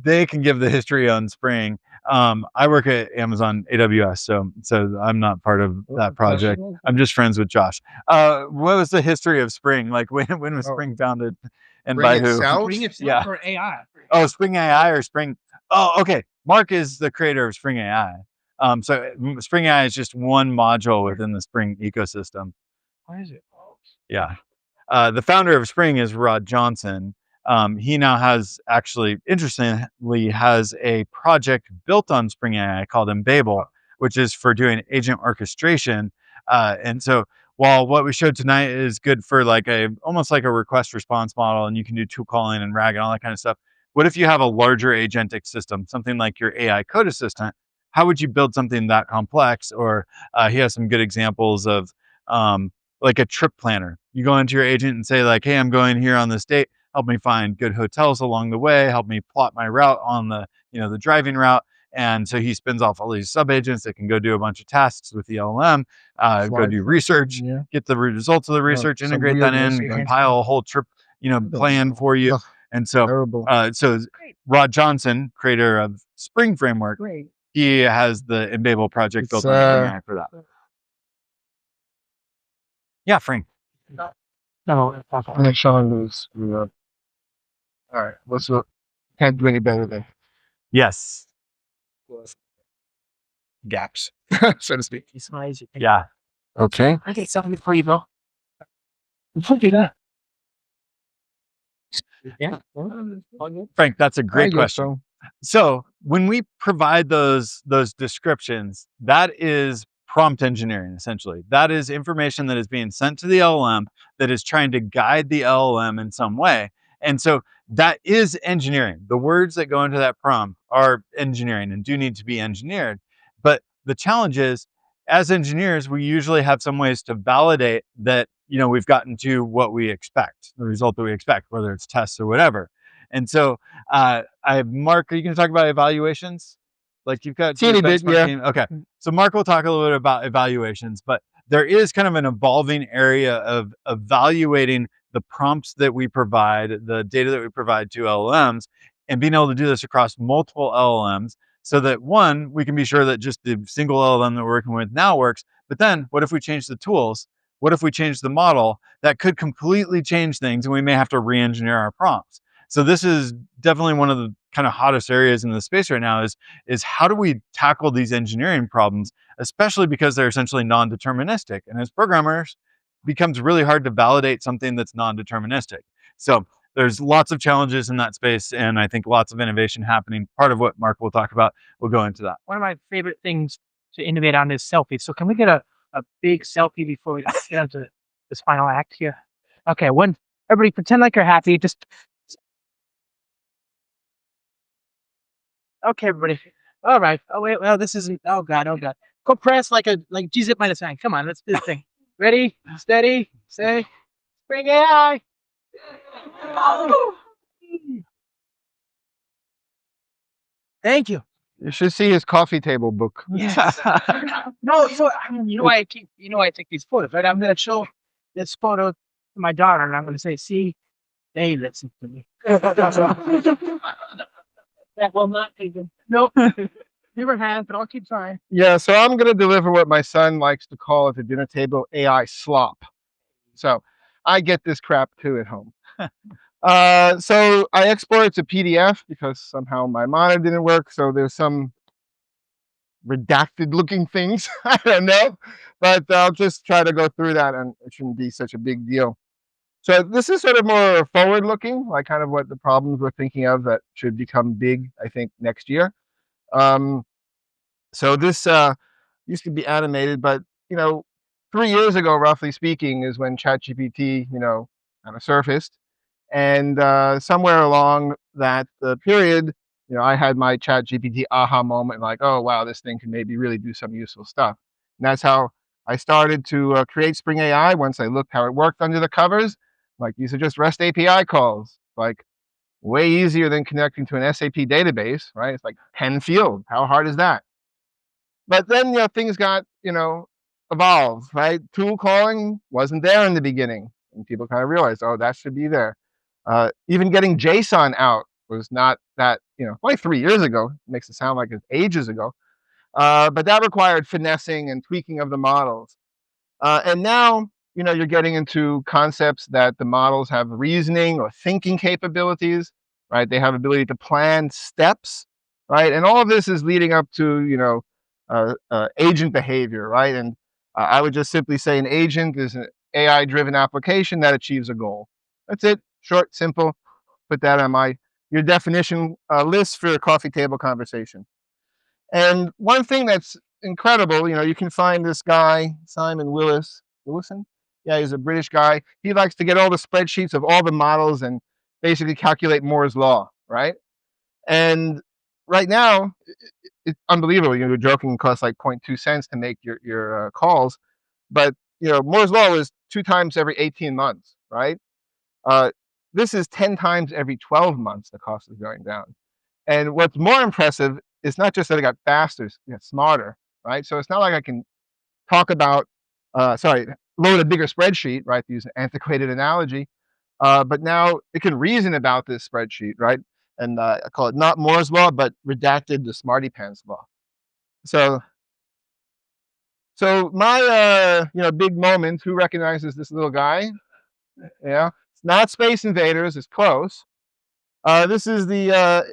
they can give the history on Spring. I work at Amazon AWS, so I'm not part of that project. I'm just friends with Josh. What was the history of Spring? Like when was Spring founded, and by who? Spring itself Yeah. or AI? Oh, Spring AI or Spring. Oh, okay. Mark is the creator of Spring AI. So Spring AI is just one module within the Spring ecosystem. Why is it? Yeah. The founder of Spring is Rod Johnson. He now interestingly has a project built on Spring AI called Embable, which is for doing agent orchestration. And so while what we showed tonight is good for almost like a request response model, and you can do tool calling and RAG and all that kind of stuff. What if you have a larger agentic system, something like your AI code assistant? How would you build something that complex? Or he has some good examples of like a trip planner. You go into your agent and say like, hey, I'm going here on this date. Help me find good hotels along the way. Help me plot my route on the driving route. And so he spins off all these sub agents that can go do a bunch of tasks with the LLM, go do research, get the results of the research, integrate that in, compile a whole trip, plan for you. And so, so Rod Johnson, creator of Spring Framework, he has the Embable project built on Spring AI for that. Yeah, Frank. No, I'm gonna show lose. All right, what's up? Can't do any better than Yes. gaps, so to speak. Yeah. Okay. Okay, something before you go. Look at that. Yeah. Frank, that's a great question. So when we provide those descriptions, that is prompt engineering, essentially. That is information that is being sent to the LLM that is trying to guide the LLM in some way. And so that is engineering. The words that go into that prompt are engineering and do need to be engineered. But the challenge is, as engineers, we usually have some ways to validate that, we've gotten to what we expect, the result that we expect, whether it's tests or whatever. And so Mark, are you going to talk about evaluations? Like you've got teeny bit, yeah. team. Okay. So Mark will talk a little bit about evaluations, but there is kind of an evolving area of evaluating the prompts that we provide, the data that we provide to LLMs, and being able to do this across multiple LLMs so that one, we can be sure that just the single LLM that we're working with now works. But then what if we change the tools? What if we change the model? That could completely change things, and we may have to re-engineer our prompts. So this is definitely one of the kind of hottest areas in the space right now is how do we tackle these engineering problems, especially because they're essentially non-deterministic. And as programmers, it becomes really hard to validate something that's non-deterministic. So there's lots of challenges in that space, and I think lots of innovation happening. Part of what Mark will talk about, we'll go into that. One of my favorite things to innovate on is selfies. So can we get a big selfie before we get into this final act here? Okay, everybody pretend like you're happy. Just okay, everybody. All right. Oh wait, well this isn't. Oh god. Go press like G-zip minus 9. Come on, let's do this thing. Ready, steady, say, Spring AI. Thank you. You should see his coffee table book. Yes. No, so you know why I take these photos, right? I'm gonna show this photo to my daughter, and I'm gonna say, "See, they listen to me." That will not take them. Nope. Never has, but I'll keep trying. Yeah, so I'm going to deliver what my son likes to call at the dinner table AI slop. So I get this crap too at home. So I export it to PDF because somehow my monitor didn't work. So there's some redacted looking things. I don't know, but I'll just try to go through that, and it shouldn't be such a big deal. So this is sort of more forward looking, like kind of what the problems we're thinking of that should become big, I think, next year. So this used to be animated, but 3 years ago, roughly speaking, is when ChatGPT, kind of surfaced. And somewhere along that period, I had my ChatGPT aha moment, like, oh wow, this thing can maybe really do some useful stuff. And that's how I started to create Spring AI. Once I looked how it worked under the covers, like these are just REST API calls, like way easier than connecting to an SAP database, right? It's like 10 fields. How hard is that? But then, things got, evolved, right? Tool calling wasn't there in the beginning. And people kind of realized, oh, that should be there. Even getting JSON out was not that, only 3 years ago. It makes it sound like it's ages ago. But that required finessing and tweaking of the models. And now, you're getting into concepts that the models have reasoning or thinking capabilities, right? They have ability to plan steps, right? And all of this is leading up to, agent behavior, right? And I would just simply say an agent is an AI-driven application that achieves a goal. That's it. Short, simple. Put that on your definition list for a coffee table conversation. And one thing that's incredible, you can find this guy, Simon Willison. Yeah, he's a British guy. He likes to get all the spreadsheets of all the models and basically calculate Moore's law, right? And right now, it's unbelievable. You're joking, it costs like 0.2 cents to make your calls. But, Moore's law is 2 times every 18 months, right? This is 10 times every 12 months the cost is going down. And what's more impressive is not just that it got faster, it got smarter, right? So it's not like I can talk about, load a bigger spreadsheet, right, to use an antiquated analogy. But now it can reason about this spreadsheet, right? And I call it not Moore's law, but redacted the smarty pants law. So my big moment, who recognizes this little guy? Yeah, it's not Space Invaders, it's close. This is the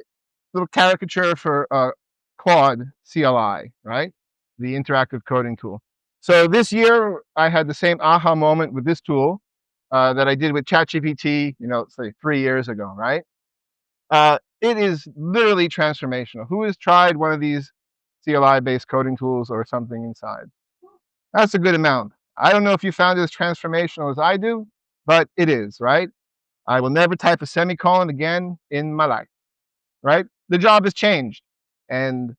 little caricature for Claude CLI, right? The interactive coding tool. So this year I had the same aha moment with this tool that I did with ChatGPT, say 3 years ago, right? It is literally transformational. Who has tried one of these CLI-based coding tools or something inside? That's a good amount. I don't know if you found it as transformational as I do, but it is, right? I will never type a semicolon again in my life, right? The job has changed, and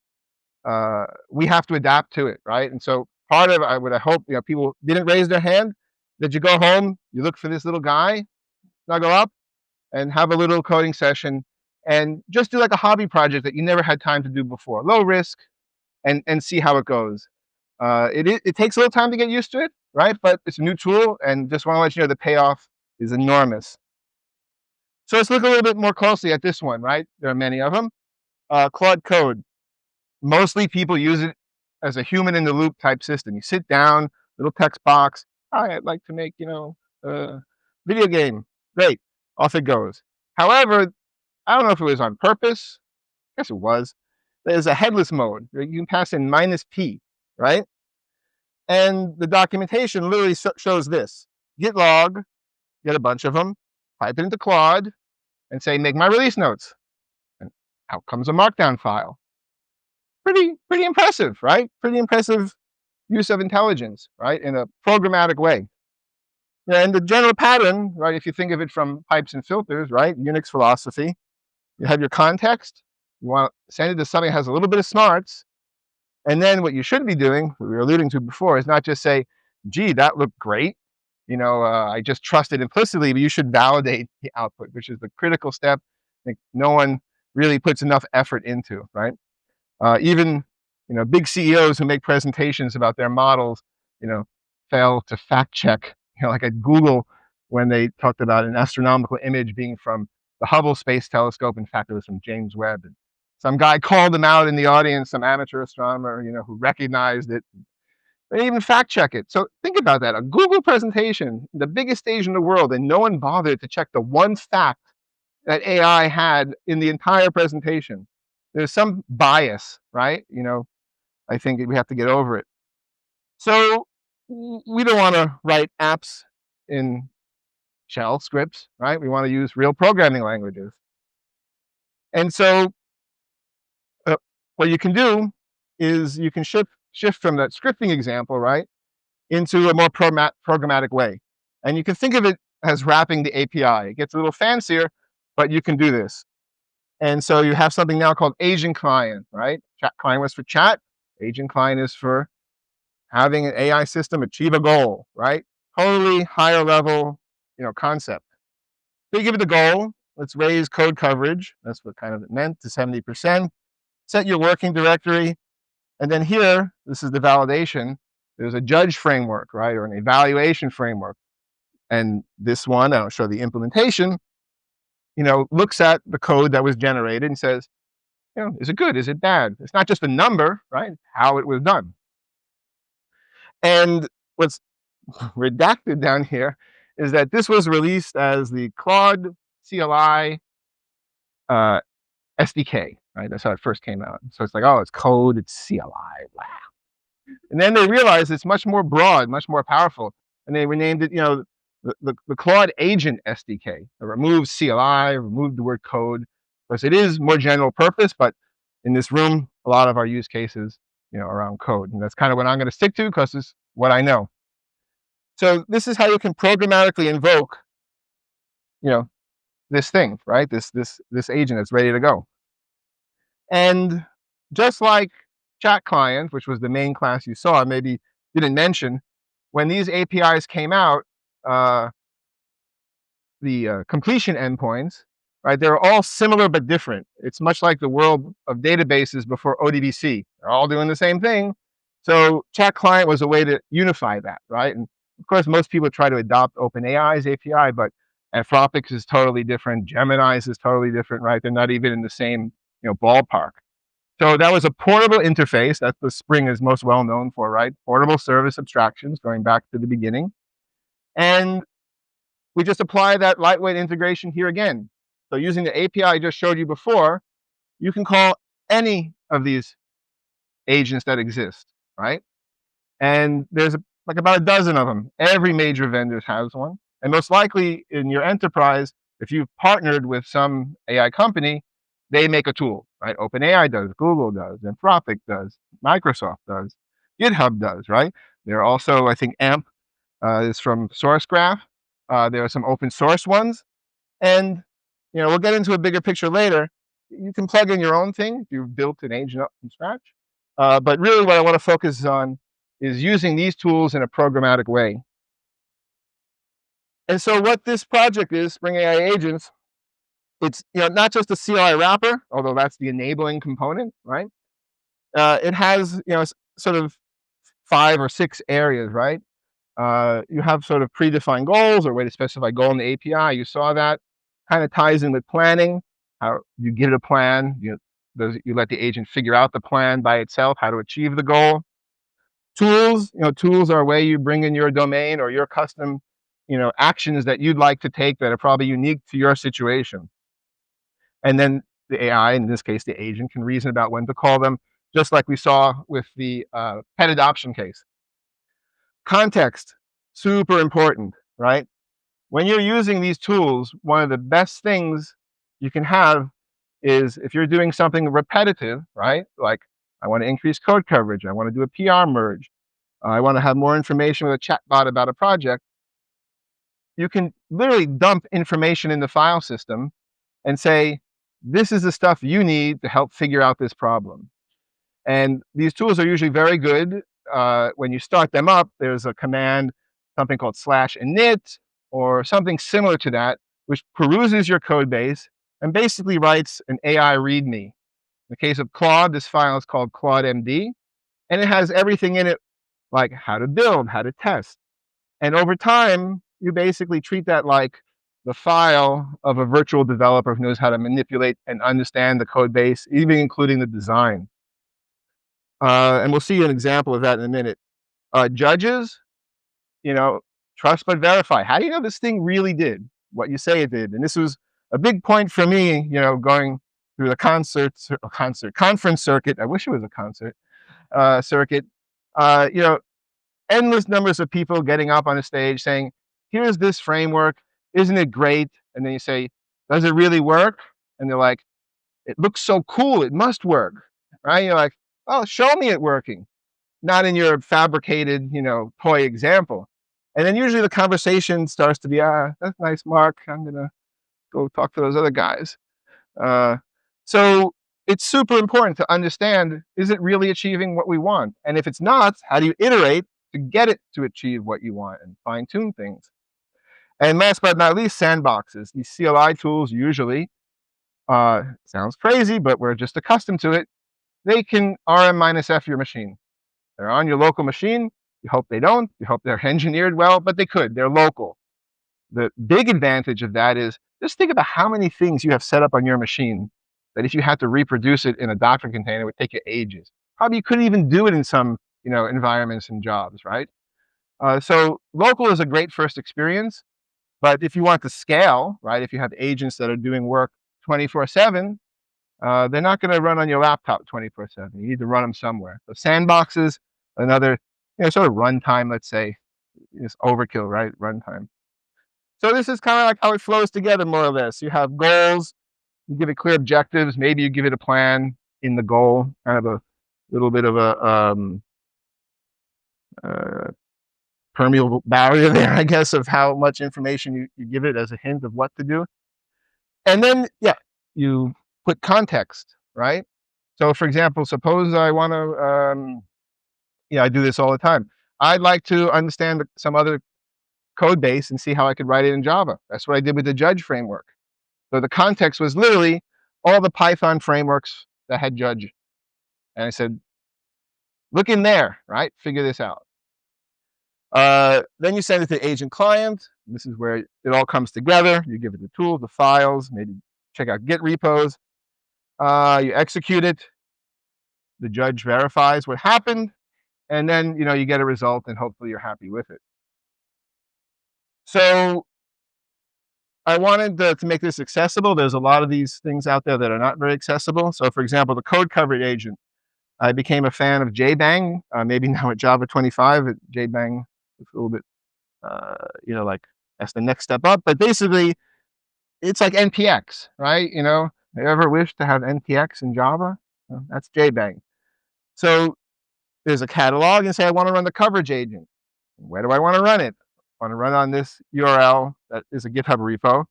we have to adapt to it, right? And so part of what I hope, people didn't raise their hand, that you go home, you look for this little guy, snuggle up, and have a little coding session, and just do like a hobby project that you never had time to do before, low risk, and see how it goes. It takes a little time to get used to it, right? But it's a new tool, and just want to let you know the payoff is enormous. So let's look a little bit more closely at this one, right? There are many of them. Claude Code. Mostly people use it as a human in the loop type system. You sit down, little text box. Hi, I'd like to make, a video game. Great. Off it goes. However, I don't know if it was on purpose. I guess it was. There's a headless mode. You can pass in -p, right? And the documentation literally shows this. Git log, get a bunch of them, pipe it into Claude, and say, make my release notes. And out comes a markdown file. Pretty impressive, right? Pretty impressive use of intelligence, right? In a programmatic way. And the general pattern, right? If you think of it from pipes and filters, right? Unix philosophy, you have your context. You want to send it to something that has a little bit of smarts. And then what you should be doing, what we were alluding to before, is not just say, gee, that looked great. I just trust it implicitly, but you should validate the output, which is the critical step. I think no one really puts enough effort into, right? Even, big CEOs who make presentations about their models, fail to fact check, like at Google when they talked about an astronomical image being from the Hubble Space Telescope. In fact, it was from James Webb. And some guy called them out in the audience, some amateur astronomer, who recognized it. They didn't even fact check it. So think about that. A Google presentation, the biggest stage in the world, and no one bothered to check the one fact that AI had in the entire presentation. There's some bias, right? I think we have to get over it. So we don't want to write apps in shell scripts, right? We want to use real programming languages. And so what you can do is you can shift from that scripting example, right, into a more programmatic way. And you can think of it as wrapping the API. It gets a little fancier, but you can do this. And so you have something now called agent client, right? Chat client was for chat. Agent client is for having an AI system achieve a goal, right? Totally higher level, concept. So you give it the goal. Let's raise code coverage. That's what kind of it meant, to 70%. Set your working directory. And then here, this is the validation. There's a judge framework, right? Or an evaluation framework. And this one, I don't show the implementation, looks at the code that was generated and says, is it good? Is it bad? It's not just a number, right? How it was done. And what's redacted down here is that this was released as the Claude CLI SDK, right? That's how it first came out. So it's like, oh, it's code, it's CLI, wow. And then they realized it's much more broad, much more powerful. And they renamed it, the Claude Agent SDK. It removes CLI, removed the word code, because it is more general purpose, but in this room, a lot of our use cases, around code. And that's kind of what I'm going to stick to because it's what I know. So this is how you can programmatically invoke, this thing, right? This agent that's ready to go. And just like chat client, which was the main class you saw, maybe didn't mention, when these APIs came out, the completion endpoints, right? They're all similar but different. It's much like the world of databases before ODBC. They're all doing the same thing. So chat client was a way to unify that, right? And of course, most people try to adopt OpenAI's API, but Anthropic's is totally different. Gemini's is totally different, right? They're not even in the same, ballpark. So that was a portable interface. That's what Spring is most well known for, right? Portable service abstractions, going back to the beginning. And we just apply that lightweight integration here again. So using the API I just showed you before, you can call any of these agents that exist, right? And there's like about a dozen of them. Every major vendor has one. And most likely in your enterprise, if you've partnered with some AI company, they make a tool, right? OpenAI does, Google does, Anthropic does, Microsoft does, GitHub does, right? There are also, I think, AMP is from SourceGraph. There are some open source ones. And, we'll get into a bigger picture later. You can plug in your own thing if you've built an agent up from scratch. But really what I want to focus on is using these tools in a programmatic way. And so what this project is, Spring AI Agents, it's not just a CLI wrapper, although that's the enabling component, right? It has sort of 5 or 6 areas, right? You have sort of predefined goals or way to specify goal in the API. You saw that. Kind of ties in with planning. How you give it a plan. You let the agent figure out the plan by itself, how to achieve the goal. Tools, tools are a way you bring in your domain or your custom, actions that you'd like to take that are probably unique to your situation. And then the AI, in this case, the agent, can reason about when to call them, just like we saw with the pet adoption case. Context, super important, right? When you're using these tools, one of the best things you can have is if you're doing something repetitive, right? Like I want to increase code coverage. I want to do a PR merge. I want to have more information with a chatbot about a project. You can literally dump information in the file system and say, this is the stuff you need to help figure out this problem. And these tools are usually very good. When you start them up, there's a command, something called /init or something similar to that, which peruses your code base and basically writes an AI README. In the case of Claude, this file is called ClaudeMD, and it has everything in it, like how to build, how to test. And over time, you basically treat that like the file of a virtual developer who knows how to manipulate and understand the code base, even including the design. And we'll see an example of that in a minute. Judges, trust but verify. How do you know this thing really did what you say it did? And this was a big point for me, going through the conference circuit. I wish it was a concert circuit. Endless numbers of people getting up on a stage saying, here's this framework, isn't it great? And then you say, does it really work? And they're like, it looks so cool, it must work, right? You're like, oh, show me it working. Not in your fabricated, toy example. And then usually the conversation starts to be, that's nice, Mark. I'm going to go talk to those other guys. So it's super important to understand, is it really achieving what we want? And if it's not, how do you iterate to get it to achieve what you want and fine tune things? And last but not least, sandboxes. These CLI tools usually, sounds crazy, but we're just accustomed to it. They can RM-F your machine. They're on your local machine. You hope they don't. You hope they're engineered well, but they could. They're local. The big advantage of that is just think about how many things you have set up on your machine that if you had to reproduce it in a Docker container, it would take you ages. Probably you couldn't even do it in some environments and jobs, right? So local is a great first experience. But if you want to scale, right, if you have agents that are doing work 24/7, they're not going to run on your laptop 24/7. You need to run them somewhere. So sandboxes, another sort of runtime, let's say, is overkill, right? Runtime. So this is kind of like how it flows together, more or less. You have goals, you give it clear objectives, maybe you give it a plan in the goal, kind of a little bit of a permeable barrier there, I guess, of how much information you give it as a hint of what to do. And then, you put context, right? So for example, suppose I want to, I do this all the time. I'd like to understand some other code base and see how I could write it in Java. That's what I did with the Judge framework. So the context was literally all the Python frameworks that had Judge. And I said, look in there, right? Figure this out. Then you send it to agent client. This is where it all comes together. You give it the tools, the files, maybe check out Git repos. You execute it. The Judge verifies what happened. And then, you get a result and hopefully you're happy with it. So I wanted to make this accessible. There's a lot of these things out there that are not very accessible. So for example, the code coverage agent. I became a fan of JBang. Maybe now at Java 25, JBang is a little bit, like that's the next step up. But basically, it's like NPX, right? You ever wish to have NPX in Java? Well, that's JBang. So there's a catalog and say, I want to run the coverage agent. Where do I want to run it? I want to run on this URL that is a GitHub repo.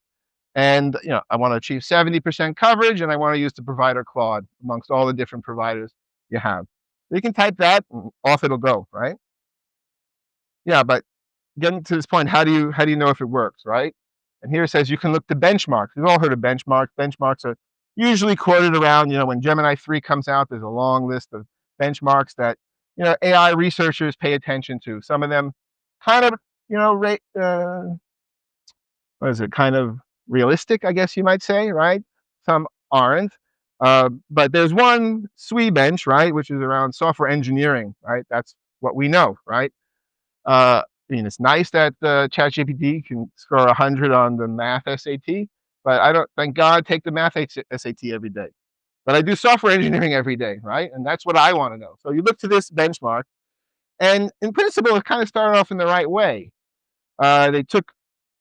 And, I want to achieve 70% coverage and I want to use the provider Claude amongst all the different providers you have. You can type that and off it'll go, right? Yeah, but getting to this point, how do you know if it works, right? And here it says you can look to benchmarks. We've all heard of benchmarks. Benchmarks are usually quoted around, when Gemini 3 comes out, there's a long list of benchmarks that, AI researchers pay attention to. Some of them kind of, kind of realistic, I guess you might say, right? Some aren't. But there's one SWE bench, right, which is around software engineering, right? That's what we know, right? It's nice that ChatGPT can score 100 on the math SAT, but I don't, thank God, take the math SAT every day. But I do software engineering every day, right? And that's what I want to know. So you look to this benchmark, and in principle, it kind of started off in the right way. They took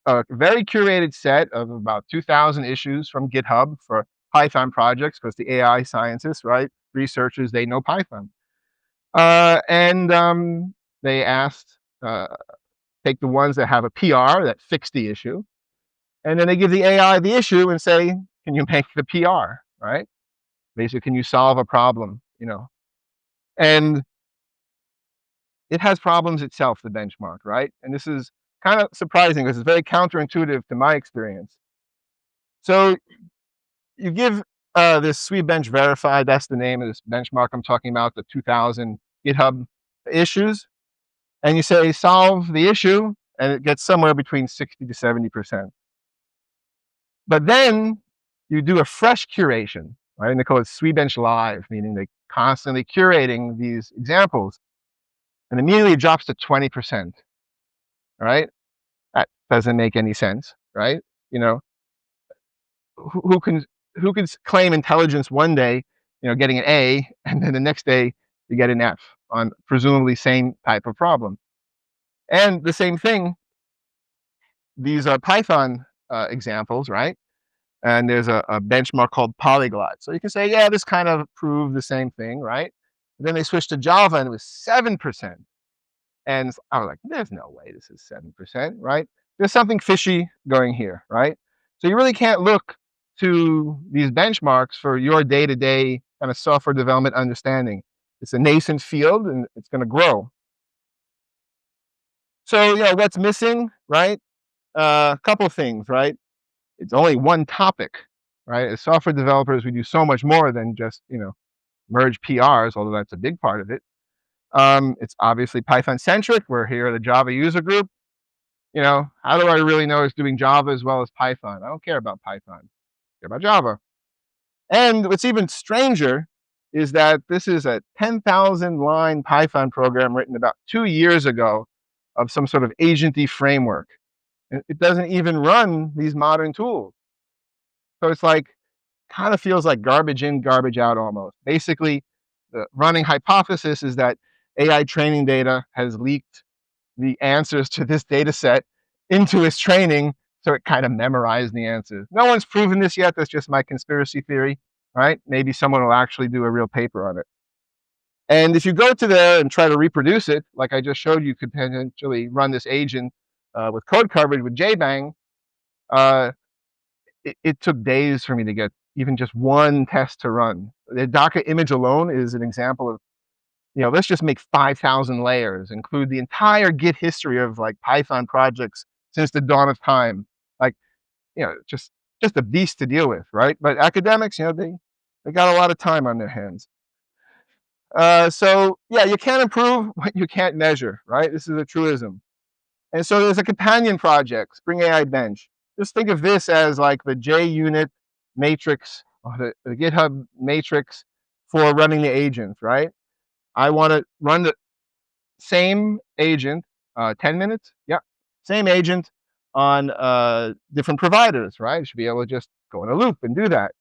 a very curated set of about 2,000 issues from GitHub for Python projects, because the AI scientists, right, researchers, they know Python. And they asked, take the ones that have a PR that fix the issue, and then they give the AI the issue and say, can you make the PR, right? Basically, can you solve a problem, And it has problems itself, the benchmark, right? And this is kind of surprising because it's very counterintuitive to my experience. So you give this sweet bench verified, that's the name of this benchmark I'm talking about, the 2,000 GitHub issues, and you say solve the issue, and it gets somewhere between 60 to 70%. But then you do a fresh curation, right? And they call it SweetBench Live, meaning they constantly curating these examples, and immediately it drops to 20%. Right? That doesn't make any sense, right? Who can claim intelligence one day, getting an A, and then the next day you get an F on presumably same type of problem. And the same thing, these are Python examples, right? And there's a benchmark called Polyglot. So you can say, yeah, this kind of proved the same thing, right? But then they switched to Java and it was 7%. And I was like, there's no way this is 7%, right? There's something fishy going here, right? So you really can't look to these benchmarks for your day-to-day kind of software development understanding. It's a nascent field and it's going to grow. So, what's missing, right? A couple of things, right? It's only one topic, right? As software developers, we do so much more than just, merge PRs, although that's a big part of it. It's obviously Python-centric. We're here at the Java user group. How do I really know it's doing Java as well as Python? I don't care about Python. I care about Java. And what's even stranger is that this is a 10,000-line Python program written about 2 years ago of some sort of agenty framework. And it doesn't even run these modern tools. So it's kind of feels like garbage in, garbage out almost. Basically, the running hypothesis is that AI training data has leaked the answers to this data set into its training, so it kind of memorized the answers. No one's proven this yet. That's just my conspiracy theory, right? Maybe someone will actually do a real paper on it. And if you go to there and try to reproduce it, like I just showed you, could potentially run this agent with code coverage with JBang. It took days for me to get even just one test to run. The Docker image alone is an example of, let's just make 5,000 layers, include the entire Git history of Python projects since the dawn of time. Just a beast to deal with, right? But academics, they got a lot of time on their hands. So you can't improve what you can't measure, right? This is a truism. And so there's a companion project, Spring AI Bench. Just think of this as the JUnit matrix, or the GitHub matrix for running the agent, right? I want to run the same agent, 10 minutes, same agent on different providers, right? I should be able to just go in a loop and do that.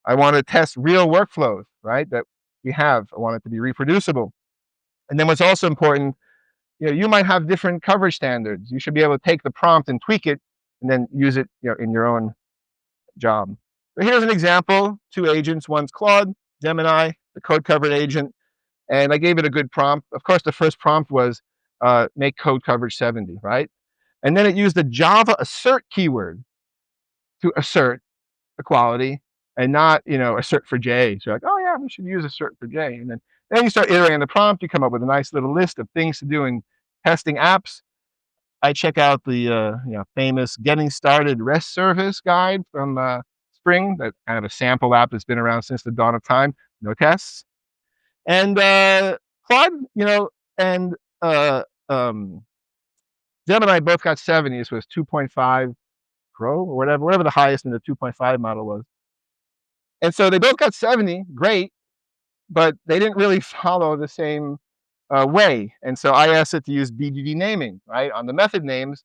I want to test real workflows, right, that we have. I want it to be reproducible. And then what's also important, you might have different coverage standards. You should be able to take the prompt and tweak it and then use it in your own job. So here's an example, 2 agents. One's Claude, Gemini, the code covered agent. And I gave it a good prompt. Of course, the first prompt was make code coverage 70, right? And then it used the Java assert keyword to assert equality and not, assert for J. So you're like, oh yeah, we should use assert for J. And then you start iterating the prompt. You come up with a nice little list of things to do in testing apps. I check out the famous Getting Started REST Service guide from Spring, that kind of a sample app that's been around since the dawn of time. No tests. And Claude, and Gemini both got 70. This was 2.5 Pro or whatever the highest in the 2.5 model was. And so they both got 70, great, but they didn't really follow the same way. And so I asked it to use BDD naming, right, on the method names.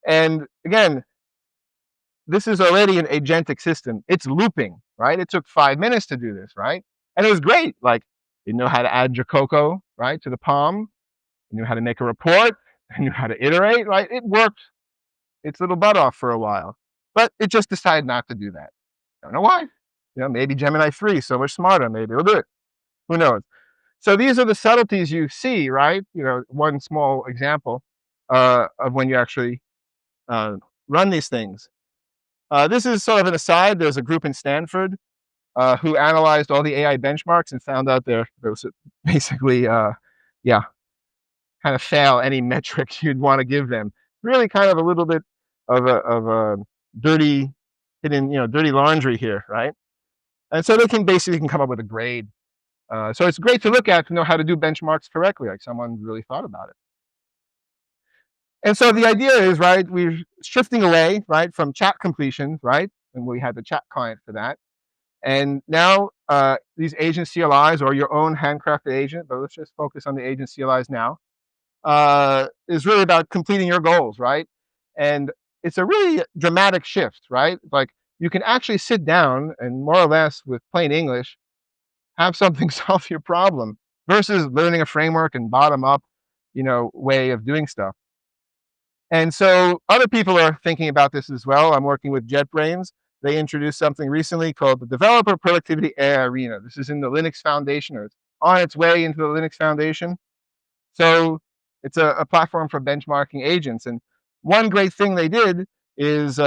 And again, this is already an agentic system. It's looping, right? It took 5 minutes to do this, right? And it was great. It knew how to add Jacoco, right, to the POM. It knew how to make a report. It knew how to iterate, right? It worked its little butt off for a while. But it just decided not to do that. Don't know why. Maybe Gemini 3 is so much smarter. Maybe it'll do it. Who knows? So these are the subtleties you see, right? One small example of when you actually run these things. This is sort of an aside. There's a group in Stanford who analyzed all the AI benchmarks and found out there was basically, kind of fail any metrics you'd want to give them. Really kind of a little bit of a dirty laundry here, right? And so they can basically come up with a grade. So it's great to look at to know how to do benchmarks correctly, like someone really thought about it. And so the idea is, right, we're shifting away, right, from chat completion, right? And we had the chat client for that. And now these agent CLIs or your own handcrafted agent, but let's just focus on the agent CLIs now, is really about completing your goals, right? And it's a really dramatic shift, right? Like you can actually sit down and more or less with plain English, have something solve your problem versus learning a framework and bottom up, way of doing stuff. And so other people are thinking about this as well. I'm working with JetBrains. They introduced something recently called the Developer Productivity AI Arena. This is in the Linux Foundation, or it's on its way into the Linux Foundation. So it's a platform for benchmarking agents. And one great thing they did is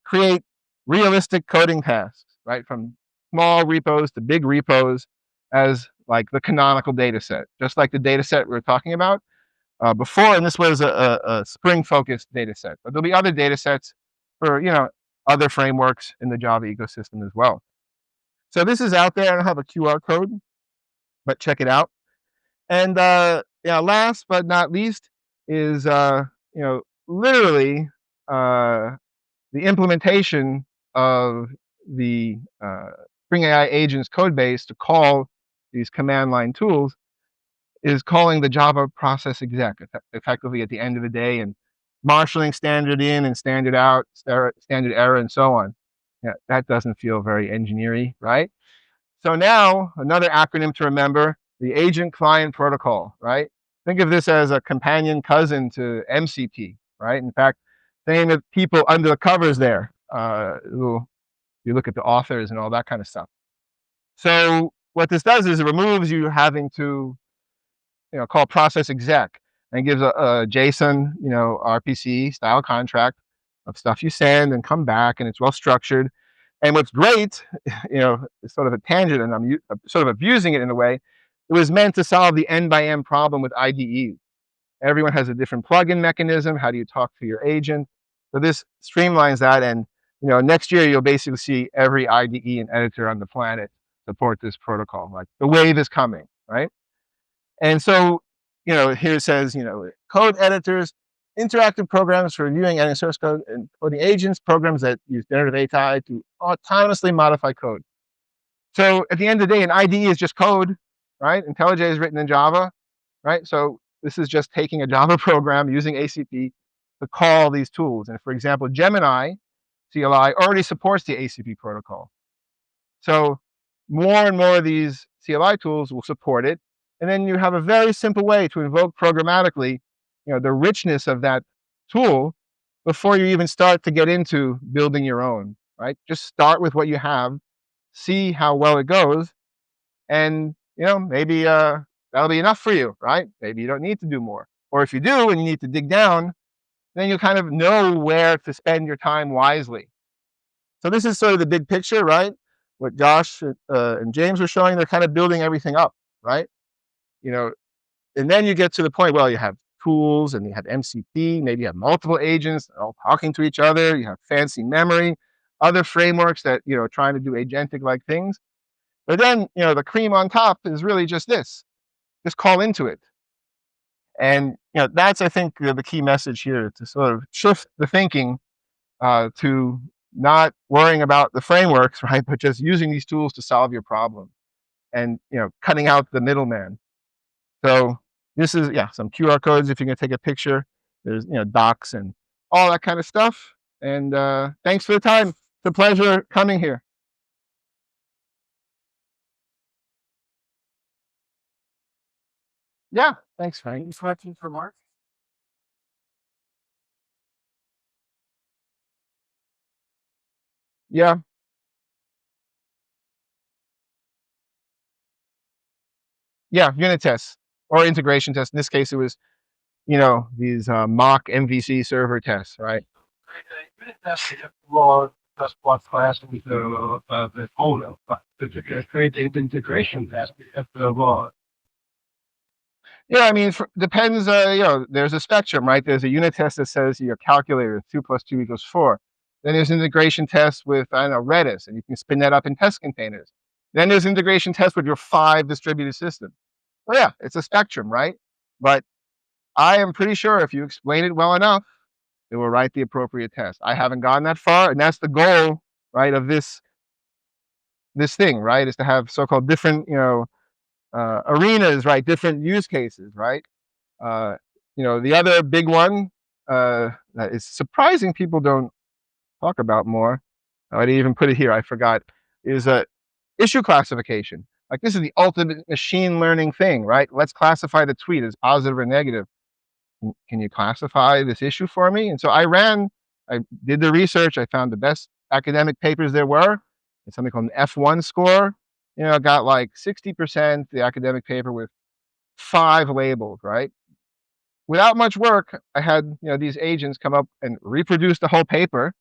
create realistic coding tasks, right? From small repos to big repos as like the canonical data set, just like the data set we were talking about before. And this was a Spring-focused data set. But there'll be other data sets for, other frameworks in the Java ecosystem as well. So this is out there. I don't have a QR code, but check it out. And last but not least is literally the implementation of the Spring AI agents code base to call these command line tools is calling the Java process exec effectively at the end of the day and marshaling standard in and standard out, standard error, and so on. Yeah, that doesn't feel very engineering, right? So now another acronym to remember, the Agent Client Protocol, right? Think of this as a companion cousin to MCP, right? In fact, same of people under the covers there. You look at the authors and all that kind of stuff. So what this does is it removes you having to, call process exec and gives a JSON, RPC style contract of stuff you send and come back, and it's well structured. And what's great, it's sort of a tangent, and I'm sort of abusing it in a way. It was meant to solve the N-by-N problem with IDE. Everyone has a different plugin mechanism. How do you talk to your agent? So this streamlines that, and next year you'll basically see every IDE and editor on the planet support this protocol. Like the wave is coming, right? And so, here it says, code editors, interactive programs for reviewing editing source code, and coding agents, programs that use generative AI to autonomously modify code. So at the end of the day, an IDE is just code, right? IntelliJ is written in Java, right? So this is just taking a Java program using ACP to call these tools. And for example, Gemini CLI already supports the ACP protocol. So more and more of these CLI tools will support it. And then you have a very simple way to invoke programmatically, the richness of that tool before you even start to get into building your own, right? Just start with what you have, see how well it goes, and maybe that'll be enough for you, right? Maybe you don't need to do more. Or if you do and you need to dig down, then you kind of know where to spend your time wisely. So this is sort of the big picture, right? What Josh and James were showing, they're kind of building everything up, right? And then you get to the point, well, you have tools and you have MCP, maybe you have multiple agents all talking to each other, you have fancy memory, other frameworks that, trying to do agentic-like things. But then, the cream on top is really just this. Just call into it. And, that's, I think, the key message here, to sort of shift the thinking to not worrying about the frameworks, right? But just using these tools to solve your problem and, cutting out the middleman. So this is, some QR codes if you're going to take a picture. There's, docs and all that kind of stuff. And thanks for the time. It's a pleasure coming here. Yeah, thanks, Frank. Any questions for Mark? Yeah. Yeah, unit tests or integration tests. In this case, it was, these mock MVC server tests, right? That's what class with the owner, but to create the integration test, we have to Yeah, I mean, depends. There's a spectrum, right? There's a unit test that says your calculator 2 + 2 = 4. Then there's integration tests with Redis, and you can spin that up in test containers. Then there's integration tests with your 5 distributed system. So yeah, it's a spectrum, right? But I am pretty sure if you explain it well enough, it will write the appropriate test. I haven't gone that far, and that's the goal, right, of this thing, right, is to have so-called different, arenas, right, different use cases, right? The other big one that is surprising people don't talk about more, I didn't even put it here, I forgot, is issue classification. Like, this is the ultimate machine learning thing, right? Let's classify the tweet as positive or negative. Can you classify this issue for me? And so I did the research. I found the best academic papers there were. It's something called an F1 score. Got like 60% the academic paper with 5 labeled, right? Without much work, I had, these agents come up and reproduce the whole paper,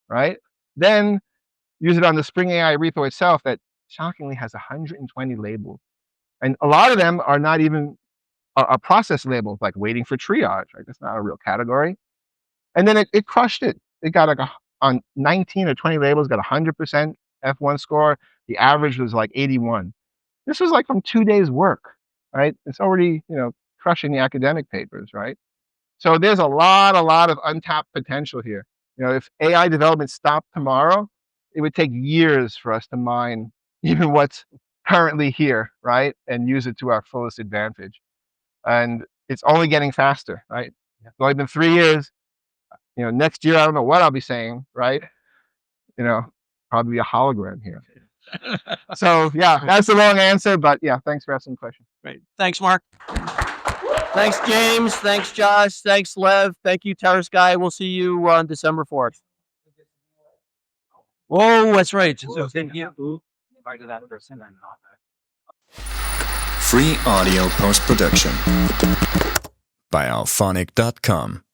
right? Then use it on the Spring AI repo itself that shockingly has 120 labels. And a lot of them are not even a process label, like waiting for triage, right? That's not a real category. And then it crushed it. It got like on 19 or 20 labels, got 100% F1 score. The average was like 81. This was like from 2 days work, right? It's already, crushing the academic papers, right? So there's a lot of untapped potential here. If AI development stopped tomorrow, it would take years for us to mine even what's currently here, right? And use it to our fullest advantage. And it's only getting faster, right? It's only been 3 years. Next year, I don't know what I'll be saying, right? Probably a hologram here. So yeah, that's the long answer, but yeah, thanks for asking the question. Great. Thanks, Mark. Thanks, James. Thanks, Josh. Thanks, Lev. Thank you, Terrace Guy. We'll see you on December 4th. Oh, that's right. So thank you. Free audio post-production by alphonic.com.